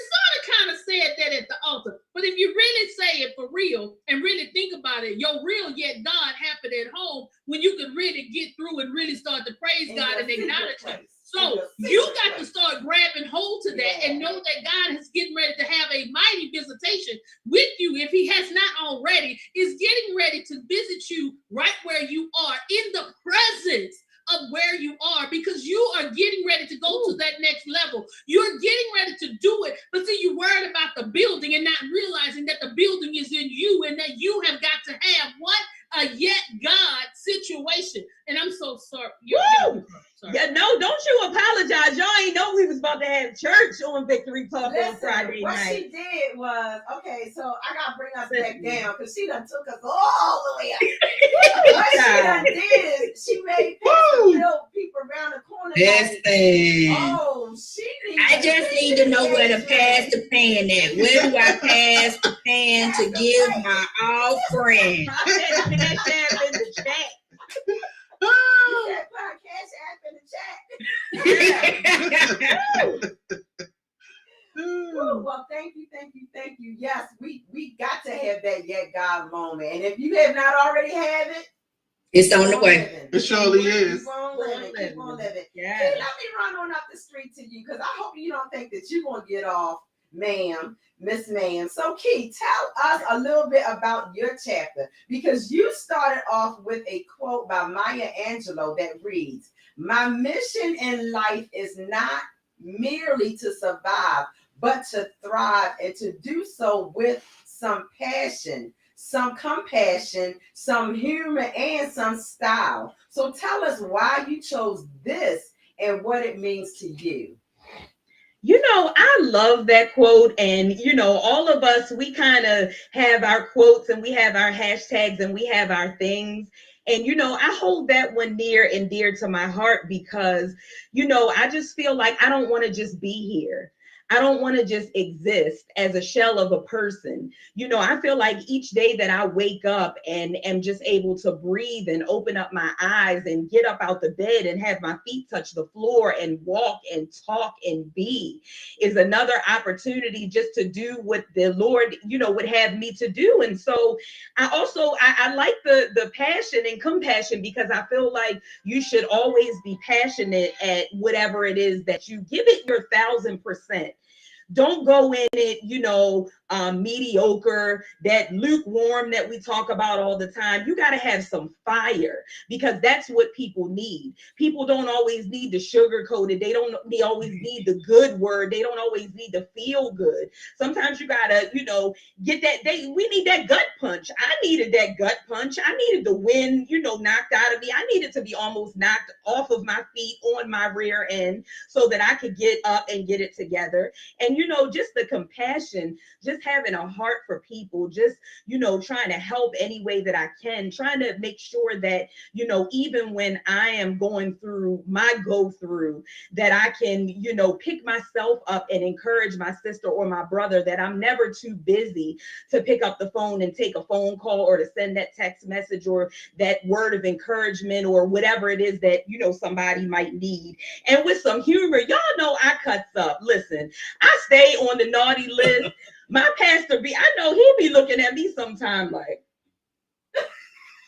sort of kind of said that at the altar. But if you really say it for real and really think about it, your real yet God happened at home when you could really get through and really start to praise God and acknowledge him. So you got to start grabbing hold to that and know that God is getting ready to have a mighty visitation with you, if he has not already, is getting ready to visit you right where you are in the presence of where you are, because you are getting ready to go to that next level. You're getting ready to do it, but see, you're worried about the building and not realizing that the building is in you and that you have got to have what? A yet God situation. And I'm so sorry. Sorry. Yeah, no, don't you apologize. Y'all ain't know we was about to have church on Victory Talk on Friday what night. What she did was, okay, so I got to bring us back down because she done took us all the way up. What she done did is she made people around the corner. Listen. Oh, I just need to know where to pass the pan at. Where do I pass the pan to give my offering? Cash app in the chat. You said put a cash app in the chat. Well, thank you. Yes, we got to have that yet God moment. And if you have not already had it, it's on the way. It surely is. Keep on living. Yeah. Let me run on up the street to you, because I hope you don't think that you're going to get off, ma'am, Miss Ma'am. So, Key, tell us a little bit about your chapter, because you started off with a quote by Maya Angelou that reads, "My mission in life is not merely to survive, but to thrive, and to do so with some passion, some compassion, some humor, and some style." So tell us why you chose this and what it means to you. You know, I love that quote. And, you know, all of us, we kind of have our quotes and we have our hashtags and we have our things. And, you know, I hold that one near and dear to my heart because, you know, I just feel like I don't want to just be here. I don't want to just exist as a shell of a person. You know, I feel like each day that I wake up and am just able to breathe and open up my eyes and get up out the bed and have my feet touch the floor and walk and talk and be is another opportunity just to do what the Lord, you know, would have me to do. And so I like the passion and compassion, because I feel like you should always be passionate at whatever it is that you give it your 1,000%. Don't go in it, mediocre, that lukewarm that we talk about all the time. You got to have some fire, because that's what people need. People don't always need the sugar coated. They always need the good word. They don't always need to feel good. Sometimes you gotta, get that. We need that gut punch. I needed that gut punch. I needed the wind, knocked out of me. I needed to be almost knocked off of my feet on my rear end so that I could get up and get it together. And just the compassion, just having a heart for people, just trying to help any way that I can, trying to make sure that even when I am going through my go through, that I can pick myself up and encourage my sister or my brother, that I'm never too busy to pick up the phone and take a phone call, or to send that text message, or that word of encouragement, or whatever it is that somebody might need. And with some humor, y'all know I cuts up. Listen, I stay on the naughty list. My pastor I know he be looking at me sometime like,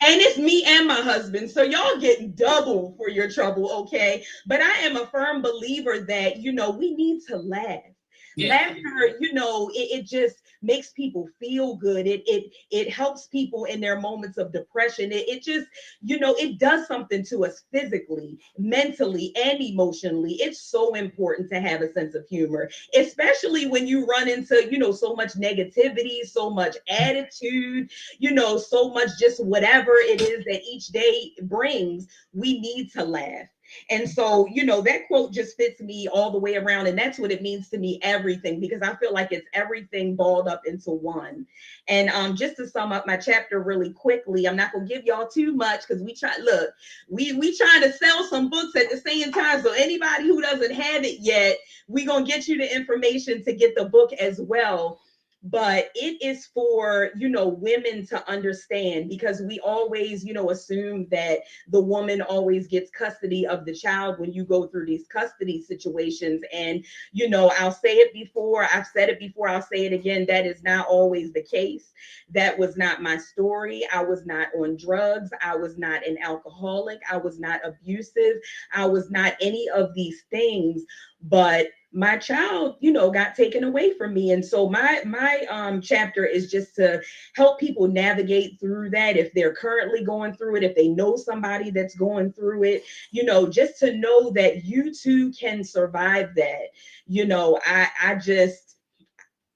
and it's me and my husband. So y'all getting double for your trouble, okay? But I am a firm believer that, we need to laugh. Yeah. Laughter, it just makes people feel good. It helps people in their moments of depression. It just, it does something to us physically, mentally, and emotionally. It's so important to have a sense of humor, especially when you run into, so much negativity, so much attitude, so much just whatever it is that each day brings. We need to laugh. And so, that quote just fits me all the way around. And that's what it means to me, everything, because I feel like it's everything balled up into one. And just to sum up my chapter really quickly, I'm not going to give y'all too much, because we trying to sell some books at the same time. So anybody who doesn't have it yet, we're going to get you the information to get the book as well. But it is for, women to understand, because we always, assume that the woman always gets custody of the child when you go through these custody situations. And, I'll say it before, I've said it before, I'll say it again. That is not always the case. That was not my story. I was not on drugs. I was not an alcoholic. I was not abusive. I was not any of these things. But my child, got taken away from me. And so my chapter is just to help people navigate through that. If they're currently going through it, if they know somebody that's going through it, just to know that you too can survive that.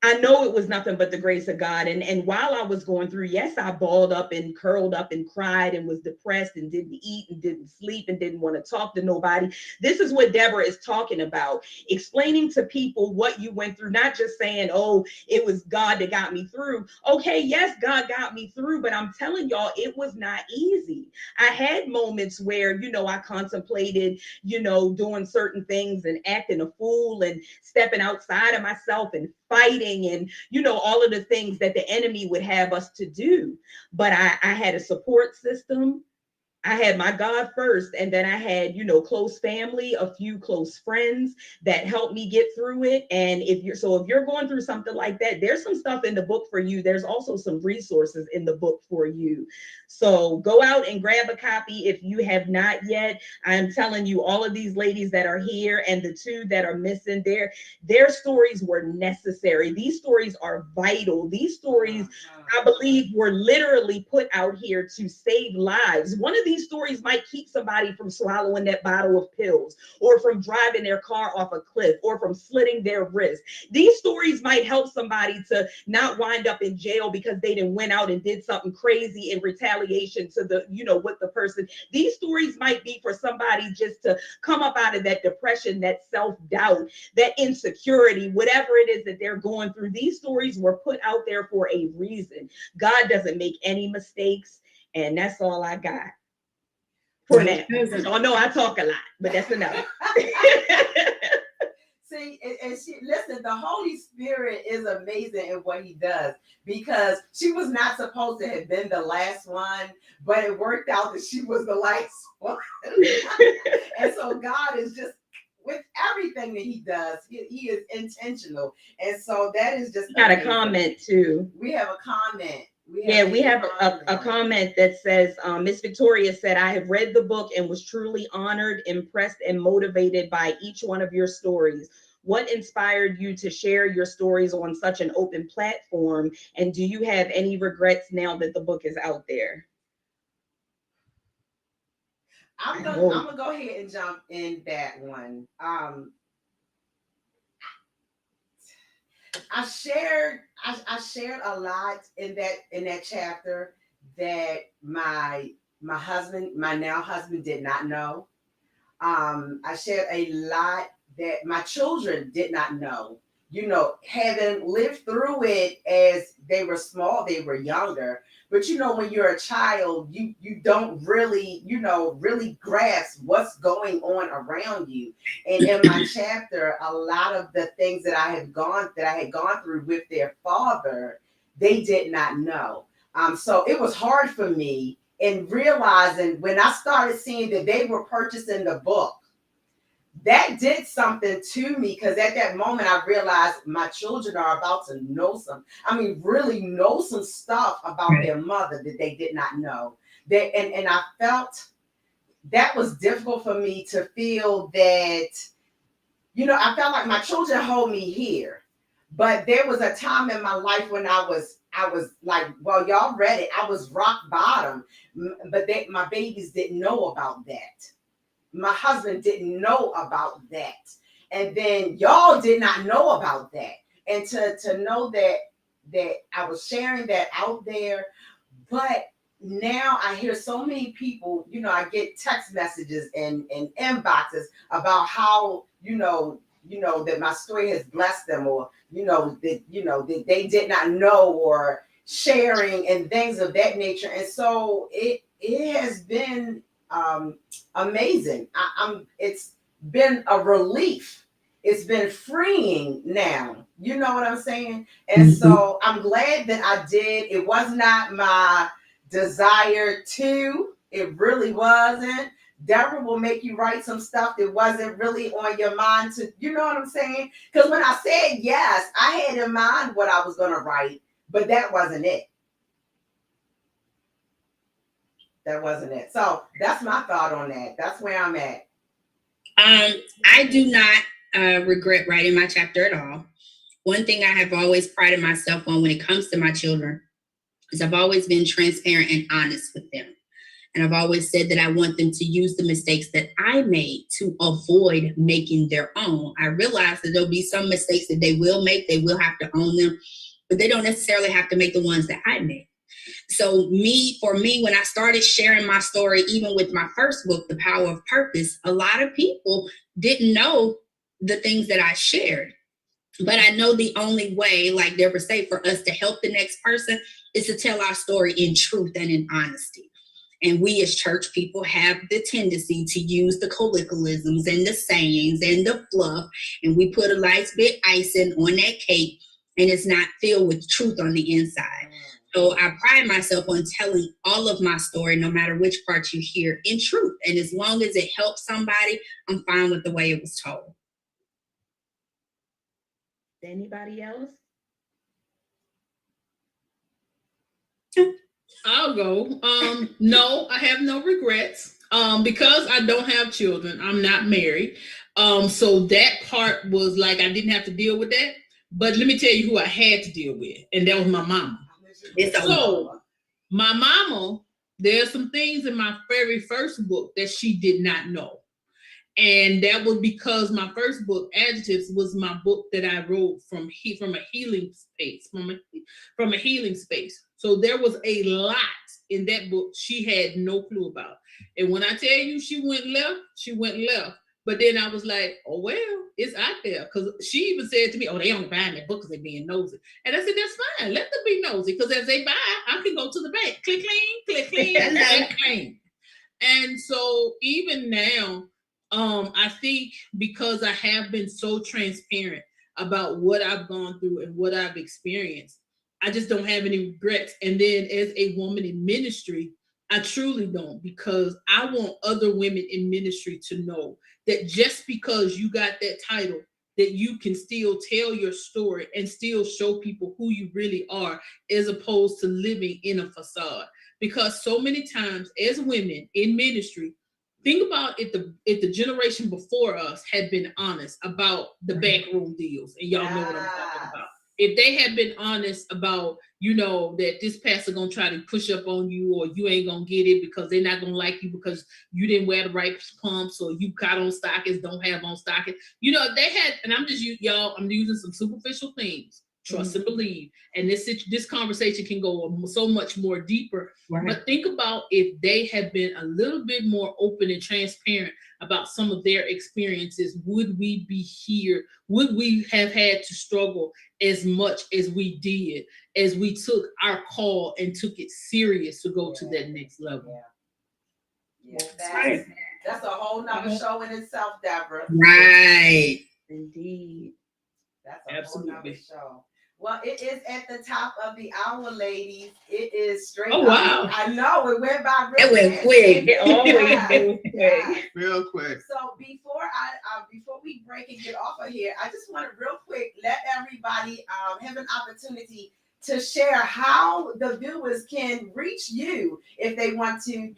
I know it was nothing but the grace of God. And while I was going through, yes, I balled up and curled up and cried and was depressed and didn't eat and didn't sleep and didn't want to talk to nobody. This is what Deborah is talking about, explaining to people what you went through, not just saying, oh, it was God that got me through. Okay, yes, God got me through, but I'm telling y'all, it was not easy. I had moments where, I contemplated, doing certain things and acting a fool and stepping outside of myself and fighting and, all of the things that the enemy would have us to do. But I had a support system. I had my God first, and then I had, close family, a few close friends that helped me get through it. And if you're going through something like that, there's some stuff in the book for you. There's also some resources in the book for you. So go out and grab a copy if you have not yet. I'm telling you, all of these ladies that are here and the two that are missing, their stories were necessary. These stories are vital. These stories, I believe, were literally put out here to save lives. One of these stories might keep somebody from swallowing that bottle of pills, or from driving their car off a cliff, or from slitting their wrist. These stories might help somebody to not wind up in jail because they didn't went out and did something crazy in retaliation to the, what the person. These stories might be for somebody just to come up out of that depression, that self-doubt, that insecurity, whatever it is that they're going through. These stories were put out there for a reason. God doesn't make any mistakes. And that's all I got for now. Y'all know I talk a lot, but that's enough. See, and listen, the Holy Spirit is amazing in what he does, because she was not supposed to have been the last one, but it worked out that she was the last one. And so God is just, with everything that he does, he is intentional. And so that is just got amazing. A comment too. We have a comment. We have a comment that says, Miss Victoria said, I have read the book and was truly honored, impressed, and motivated by each one of your stories. What inspired you to share your stories on such an open platform? And do you have any regrets now that the book is out there? I'm gonna go ahead and jump in that one. I shared a lot in that chapter that my husband, my now husband, did not know. I shared a lot that my children did not know. You know, having lived through it as they were small, they were younger. But you know, when you're a child, you don't really, really grasp what's going on around you. And in my chapter, a lot of the things that I had gone through with their father, they did not know. So it was hard for me in realizing when I started seeing that they were purchasing the book. That did something to me because at that moment I realized my children are about to know really know some stuff about their mother that they did not know. And I felt that was difficult for me to feel that, I felt like my children hold me here. But there was a time in my life when I was like, well, y'all read it. I was rock bottom, but my babies didn't know about that. My husband didn't know about that. And then y'all did not know about that. And to know that I was sharing that out there, but now I hear so many people, I get text messages and inboxes about how, that my story has blessed them, or, that they did not know, or sharing and things of that nature. And so it has been amazing. It's been a relief. It's been freeing now. You know what I'm saying? And so I'm glad that I did. It was not my desire to. It really wasn't. Deborah will make you write some stuff that wasn't really on your mind to, you know what I'm saying? Because when I said yes, I had in mind what I was going to write, but that wasn't it. That wasn't it. So that's my thought on that. That's where I'm at. I do not regret writing my chapter at all. One thing I have always prided myself on when it comes to my children is I've always been transparent and honest with them. And I've always said that I want them to use the mistakes that I made to avoid making their own. I realize that there'll be some mistakes that they will make. They will have to own them, but they don't necessarily have to make the ones that I made. So for me, when I started sharing my story, even with my first book, The Power of Purpose, a lot of people didn't know the things that I shared. But I know the only way, like Deborah said, for us to help the next person is to tell our story in truth and in honesty. And we as church people have the tendency to use the colloquialisms and the sayings and the fluff, and we put a nice bit icing on that cake, and it's not filled with truth on the inside. So I pride myself on telling all of my story, no matter which part you hear, in truth. And as long as it helps somebody, I'm fine with the way it was told. Anybody else? I'll go. No, I have no regrets. Because I don't have children, I'm not married. So that part was like I didn't have to deal with that. But let me tell you who I had to deal with, and that was my mama. So my mama, there's some things in my very first book that she did not know. And that was because my first book, Adjectives, was my book that I wrote from a healing space, from a healing space. So there was a lot in that book she had no clue about. And when I tell you she went left, she went left. But then I was like, oh, well, it's out there. Because she even said to me, oh, they only buying that book because they're being nosy. And I said, that's fine. Let them be nosy. Because as they buy, I can go to the bank. Click, clean, click, clean. And so even now, I think because I have been so transparent about what I've gone through and what I've experienced, I just don't have any regrets. And then as a woman in ministry, I truly don't, because I want other women in ministry to know that just because you got that title, that you can still tell your story and still show people who you really are, as opposed to living in a facade. Because so many times as women in ministry, think about if the generation before us had been honest about the backroom deals, and y'all know what I'm talking about. If they had been honest about, that this pastor gonna try to push up on you, or you ain't gonna get it because they're not gonna like you because you didn't wear the right pumps, or you got on stockings, don't have on stockings. If they had, and I'm using some superficial things. Trust and believe, and this conversation can go so much more deeper. Right. But think about if they had been a little bit more open and transparent about some of their experiences. Would we be here? Would we have had to struggle as much as we did, as we took our call and took it serious to go to that next level? That's a whole nother show in itself, Deborah. Right. Indeed. That's a whole nother show. Well, it is at the top of the hour, ladies. It is straight. Oh, wow. I know it went by real quick. It went quick. It always quick. Real quick. So before we break and get off of here, I just want to real quick let everybody have an opportunity to share how the viewers can reach you if they want to,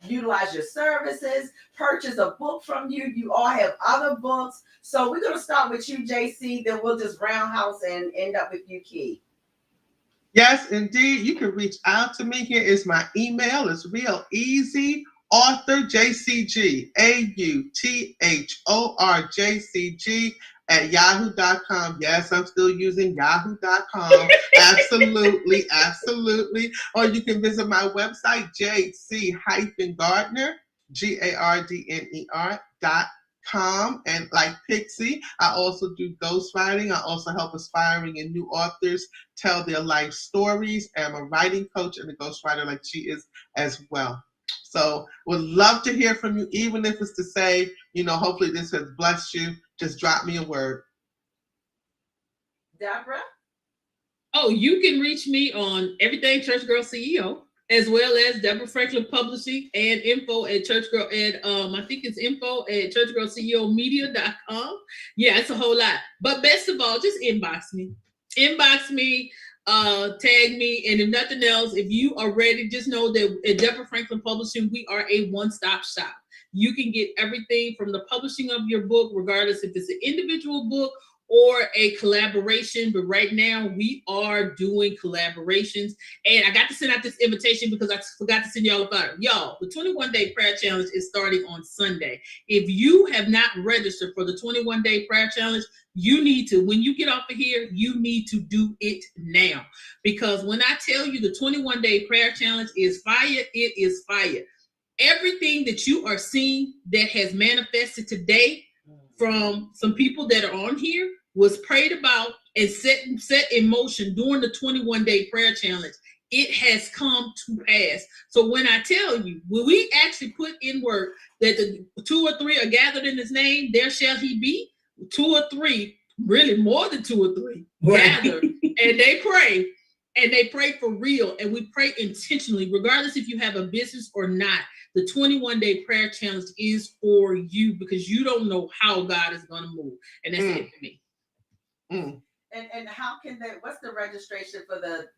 utilize your services, purchase a book from you. You all have other books. So we're going to start with you, JC, then we'll just roundhouse and end up with you, Key. Yes, indeed. You can reach out to me. Here is my email. It's real easy. Author JCG, AUTHORJCG @yahoo.com. Yes, I'm still using yahoo.com. Absolutely. Or you can visit my website, jc-gardner, GARDNER.com. And like Pixie, I also do ghostwriting. I also help aspiring and new authors tell their life stories. I'm a writing coach and a ghostwriter like she is as well. So would love to hear from you, even if it's to say, hopefully this has blessed you. Just drop me a word. Deborah? Oh, you can reach me on everything Church Girl CEO, as well as Deborah Franklin Publishing, and info at Church Girl, and I think it's info at churchgirlceomedia.com. Yeah, it's a whole lot. But best of all, just inbox me. Tag me, and if nothing else, if you are ready, just know that at Deborah Franklin Publishing, we are a one-stop shop. You can get everything from the publishing of your book, regardless if it's an individual book or a collaboration. But right now we are doing collaborations, and I got to send out this invitation because I forgot to send y'all about it. Y'all, the 21-day prayer challenge is starting on Sunday. If you have not registered for the 21-day prayer challenge, you need to, when you get off of here, you need to do it now. Because when I tell you the 21-day prayer challenge is fire, it is fire. Everything that you are seeing that has manifested today from some people that are on here was prayed about and set in motion during the 21-day prayer challenge. It has come to pass. So when I tell you, when we actually put in work that the 2 or 3 are gathered in his name, there shall he be. 2 or 3, really more than 2 or 3, gather, and they pray. And they pray for real, and we pray intentionally, regardless if you have a business or not. The 21-day prayer challenge is for you, because you don't know how God is going to move. And that's it for me. And how can what's the registration for the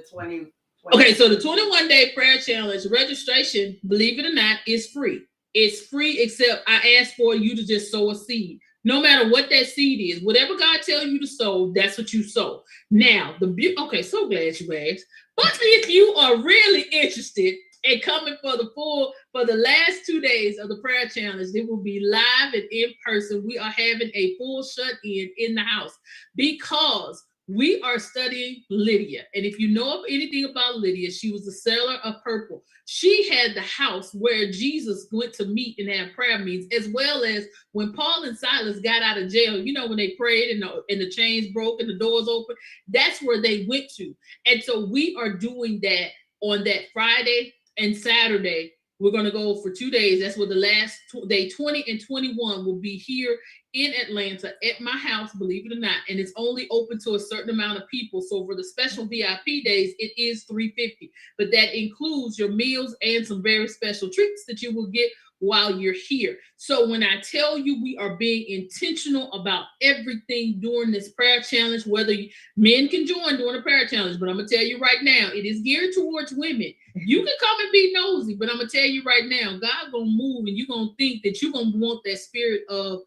20? Okay, so the 21-day prayer challenge registration, believe it or not, is free. It's free, except I ask for you to just sow a seed. No matter what that seed is, whatever God tells you to sow, that's what you sow. Now, okay, so glad you asked. But if you are really interested in coming for the last 2 days of the prayer challenge, it will be live and in person. We are having a full shut-in in the house because we are studying Lydia. And if you know of anything about Lydia, she was the seller of purple. She had the house where Jesus went to meet and have prayer meetings, as well as when Paul and Silas got out of jail, when they prayed and the chains broke and the doors open, that's where they went to. And so we are doing that on that Friday and Saturday. We're going to go for 2 days. That's where the last day 20 and 21 will be here in Atlanta at my house, believe it or not. And it's only open to a certain amount of people. So for the special VIP days, it is $350. But that includes your meals and some very special treats that you will get while you're here. So when I tell you we are being intentional about everything during this prayer challenge, whether men can join during the prayer challenge, but I'm gonna tell you right now, it is geared towards women. You can come and be nosy, but I'm gonna tell you right now, God gonna move, and you're gonna think that you're gonna want that spirit of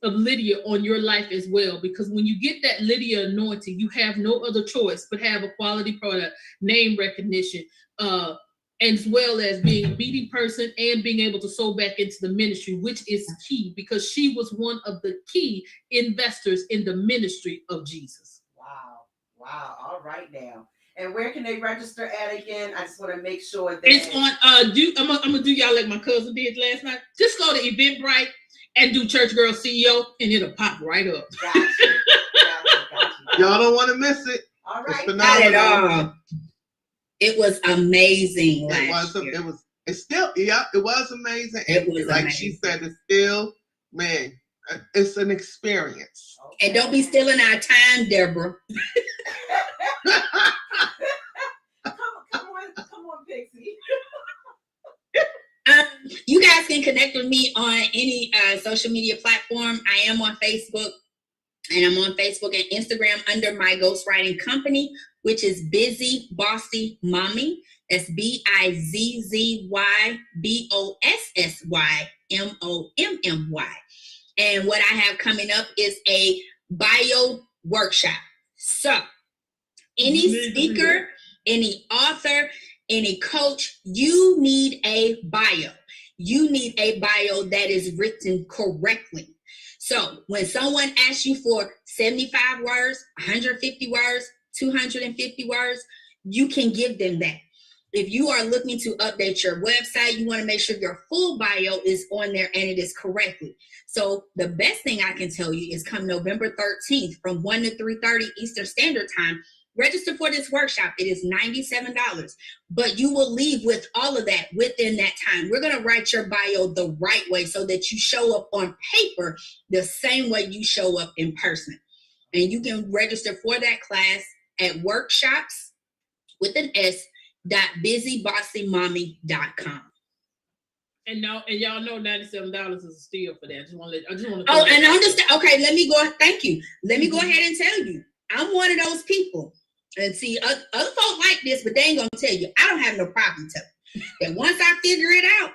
Lydia on your life as well. Because when you get that Lydia anointing, you have no other choice but have a quality product, name recognition, as well as being a meeting person and being able to sow back into the ministry, which is key, because she was one of the key investors in the ministry of Jesus. Wow. All right now. And where can they register at again? I just want to make sure that it's on. I'm gonna do y'all like my cousin did last night. Just go to Eventbrite and do Church Girl CEO, and it'll pop right up. Gotcha. Y'all don't want to miss it. All right. Not at all. It was amazing last year. It was. It's still. Yeah, it was amazing. It was like amazing. She said, it's still, man. It's an experience. Okay. And don't be stealing our time, Deborah. Come on, Pixie. You guys can connect with me on any social media platform. I am on Facebook, and I'm on Facebook and Instagram under my ghostwriting company, which is Busy Bossy Mommy. That's BIZZYBOSSYMOMMY. And what I have coming up is a bio workshop. So any speaker, any author, any coach, you need a bio. You need a bio that is written correctly. So when someone asks you for 75 words, 150 words, 250 words, you can give them that. If you are looking to update your website, you want to make sure your full bio is on there and it is correctly. So the best thing I can tell you is come November 13th from 1 to 3:30 Eastern Standard Time, register for this workshop. It is $97, but you will leave with all of that within that time. We're going to write your bio the right way so that you show up on paper the same way you show up in person. And you can register for that class at workshops with an s.busybossymommy.com. And y'all know $97 is a steal for that. I just want to. Oh, and understand. Okay, let me go. Thank you. Let me go ahead and tell you, I'm one of those people. And see, other folk like this, but they ain't gonna tell you. I don't have no problem telling you. And once I figure it out,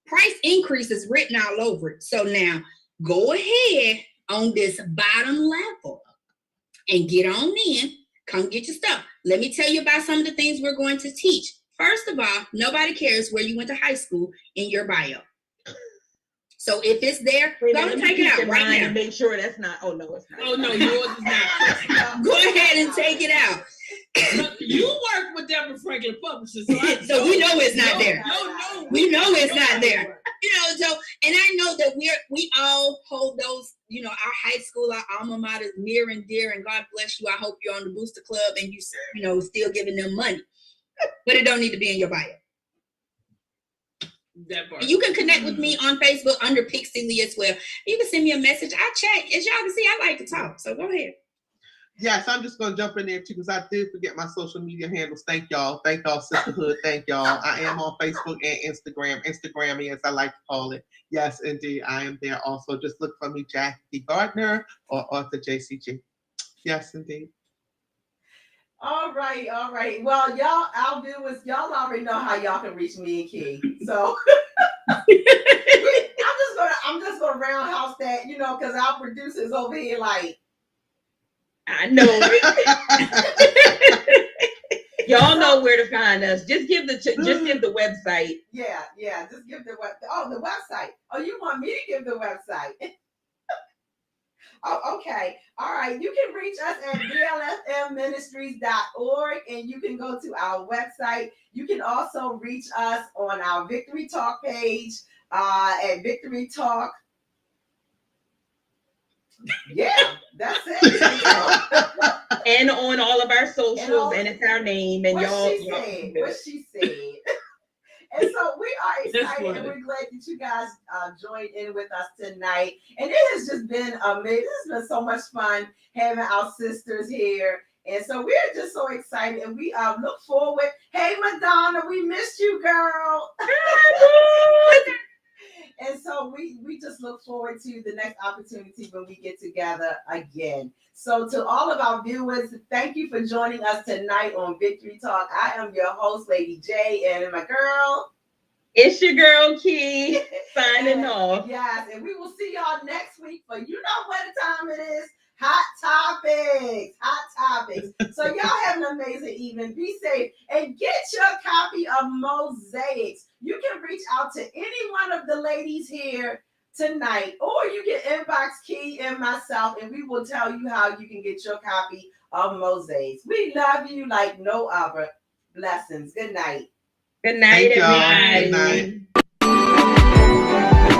price increase is written all over it. So now go ahead on this bottom level and get on in. Come get your stuff. Let me tell you about some of the things we're going to teach. First of all, nobody cares where you went to high school in your bio. So if it's there, go and take it out right now. And make sure that's not. Oh no, it's not. Oh no, yours is not. Go ahead and take it out. You work with Deborah Franklin Publishers, so we know it's not there. No, we know it's not there. You know, so and I know that we all hold those, you know, our high school, our alma mater near and dear, and God bless you. I hope you're on the Booster Club and you know still giving them money, but it don't need to be in your bio. That part. You can connect with me on Facebook under Pixie Lee as well. You can send me a message. I check. As y'all can see, I like to talk. So go ahead. Yes, I'm just going to jump in there too because I did forget my social media handles. Thank y'all. Thank y'all, sisterhood. Thank y'all. I am on Facebook and Instagram. Instagrammy, as I like to call it. Yes, indeed. I am there also. Just look for me, Jackie Gardner or Arthur JCG. Yes, indeed. All right. Well, y'all already know how y'all can reach me and Key. So I'm just gonna roundhouse that, you know, because our producers over here like, I know it. Y'all know where to find us. Just give the website. Yeah. Just give the the website. Oh, you want me to give the website? Oh, okay. All right. You can reach us at blfmministries.org and you can go to our website. You can also reach us on our Victory Talk page at Victory Talk. Yeah, that's it. And on all of our socials, and it's our name. And what she said. And so we are excited and we're glad that you guys joined in with us tonight. And it has just been amazing. This has been so much fun having our sisters here And so we're just so excited, and we look forward. Hey, Madonna, we missed you, girl. And so we just look forward to the next opportunity when we get together again. So to all of our viewers, thank you for joining us tonight on Victory Talk. I am your host, Lady J, and my girl. It's your girl, Key, signing off. Yes, and we will see y'all next week for you know what time it is. Hot topics. Hot topics. So y'all have an amazing evening. Be safe and get your copy of Mosaics. You can reach out to any one of the ladies here tonight, or you can inbox Key and myself, and we will tell you how you can get your copy of Mosaics. We love you like no other. Blessings. Good night. Good night, Thank y'all. everybody. Good night.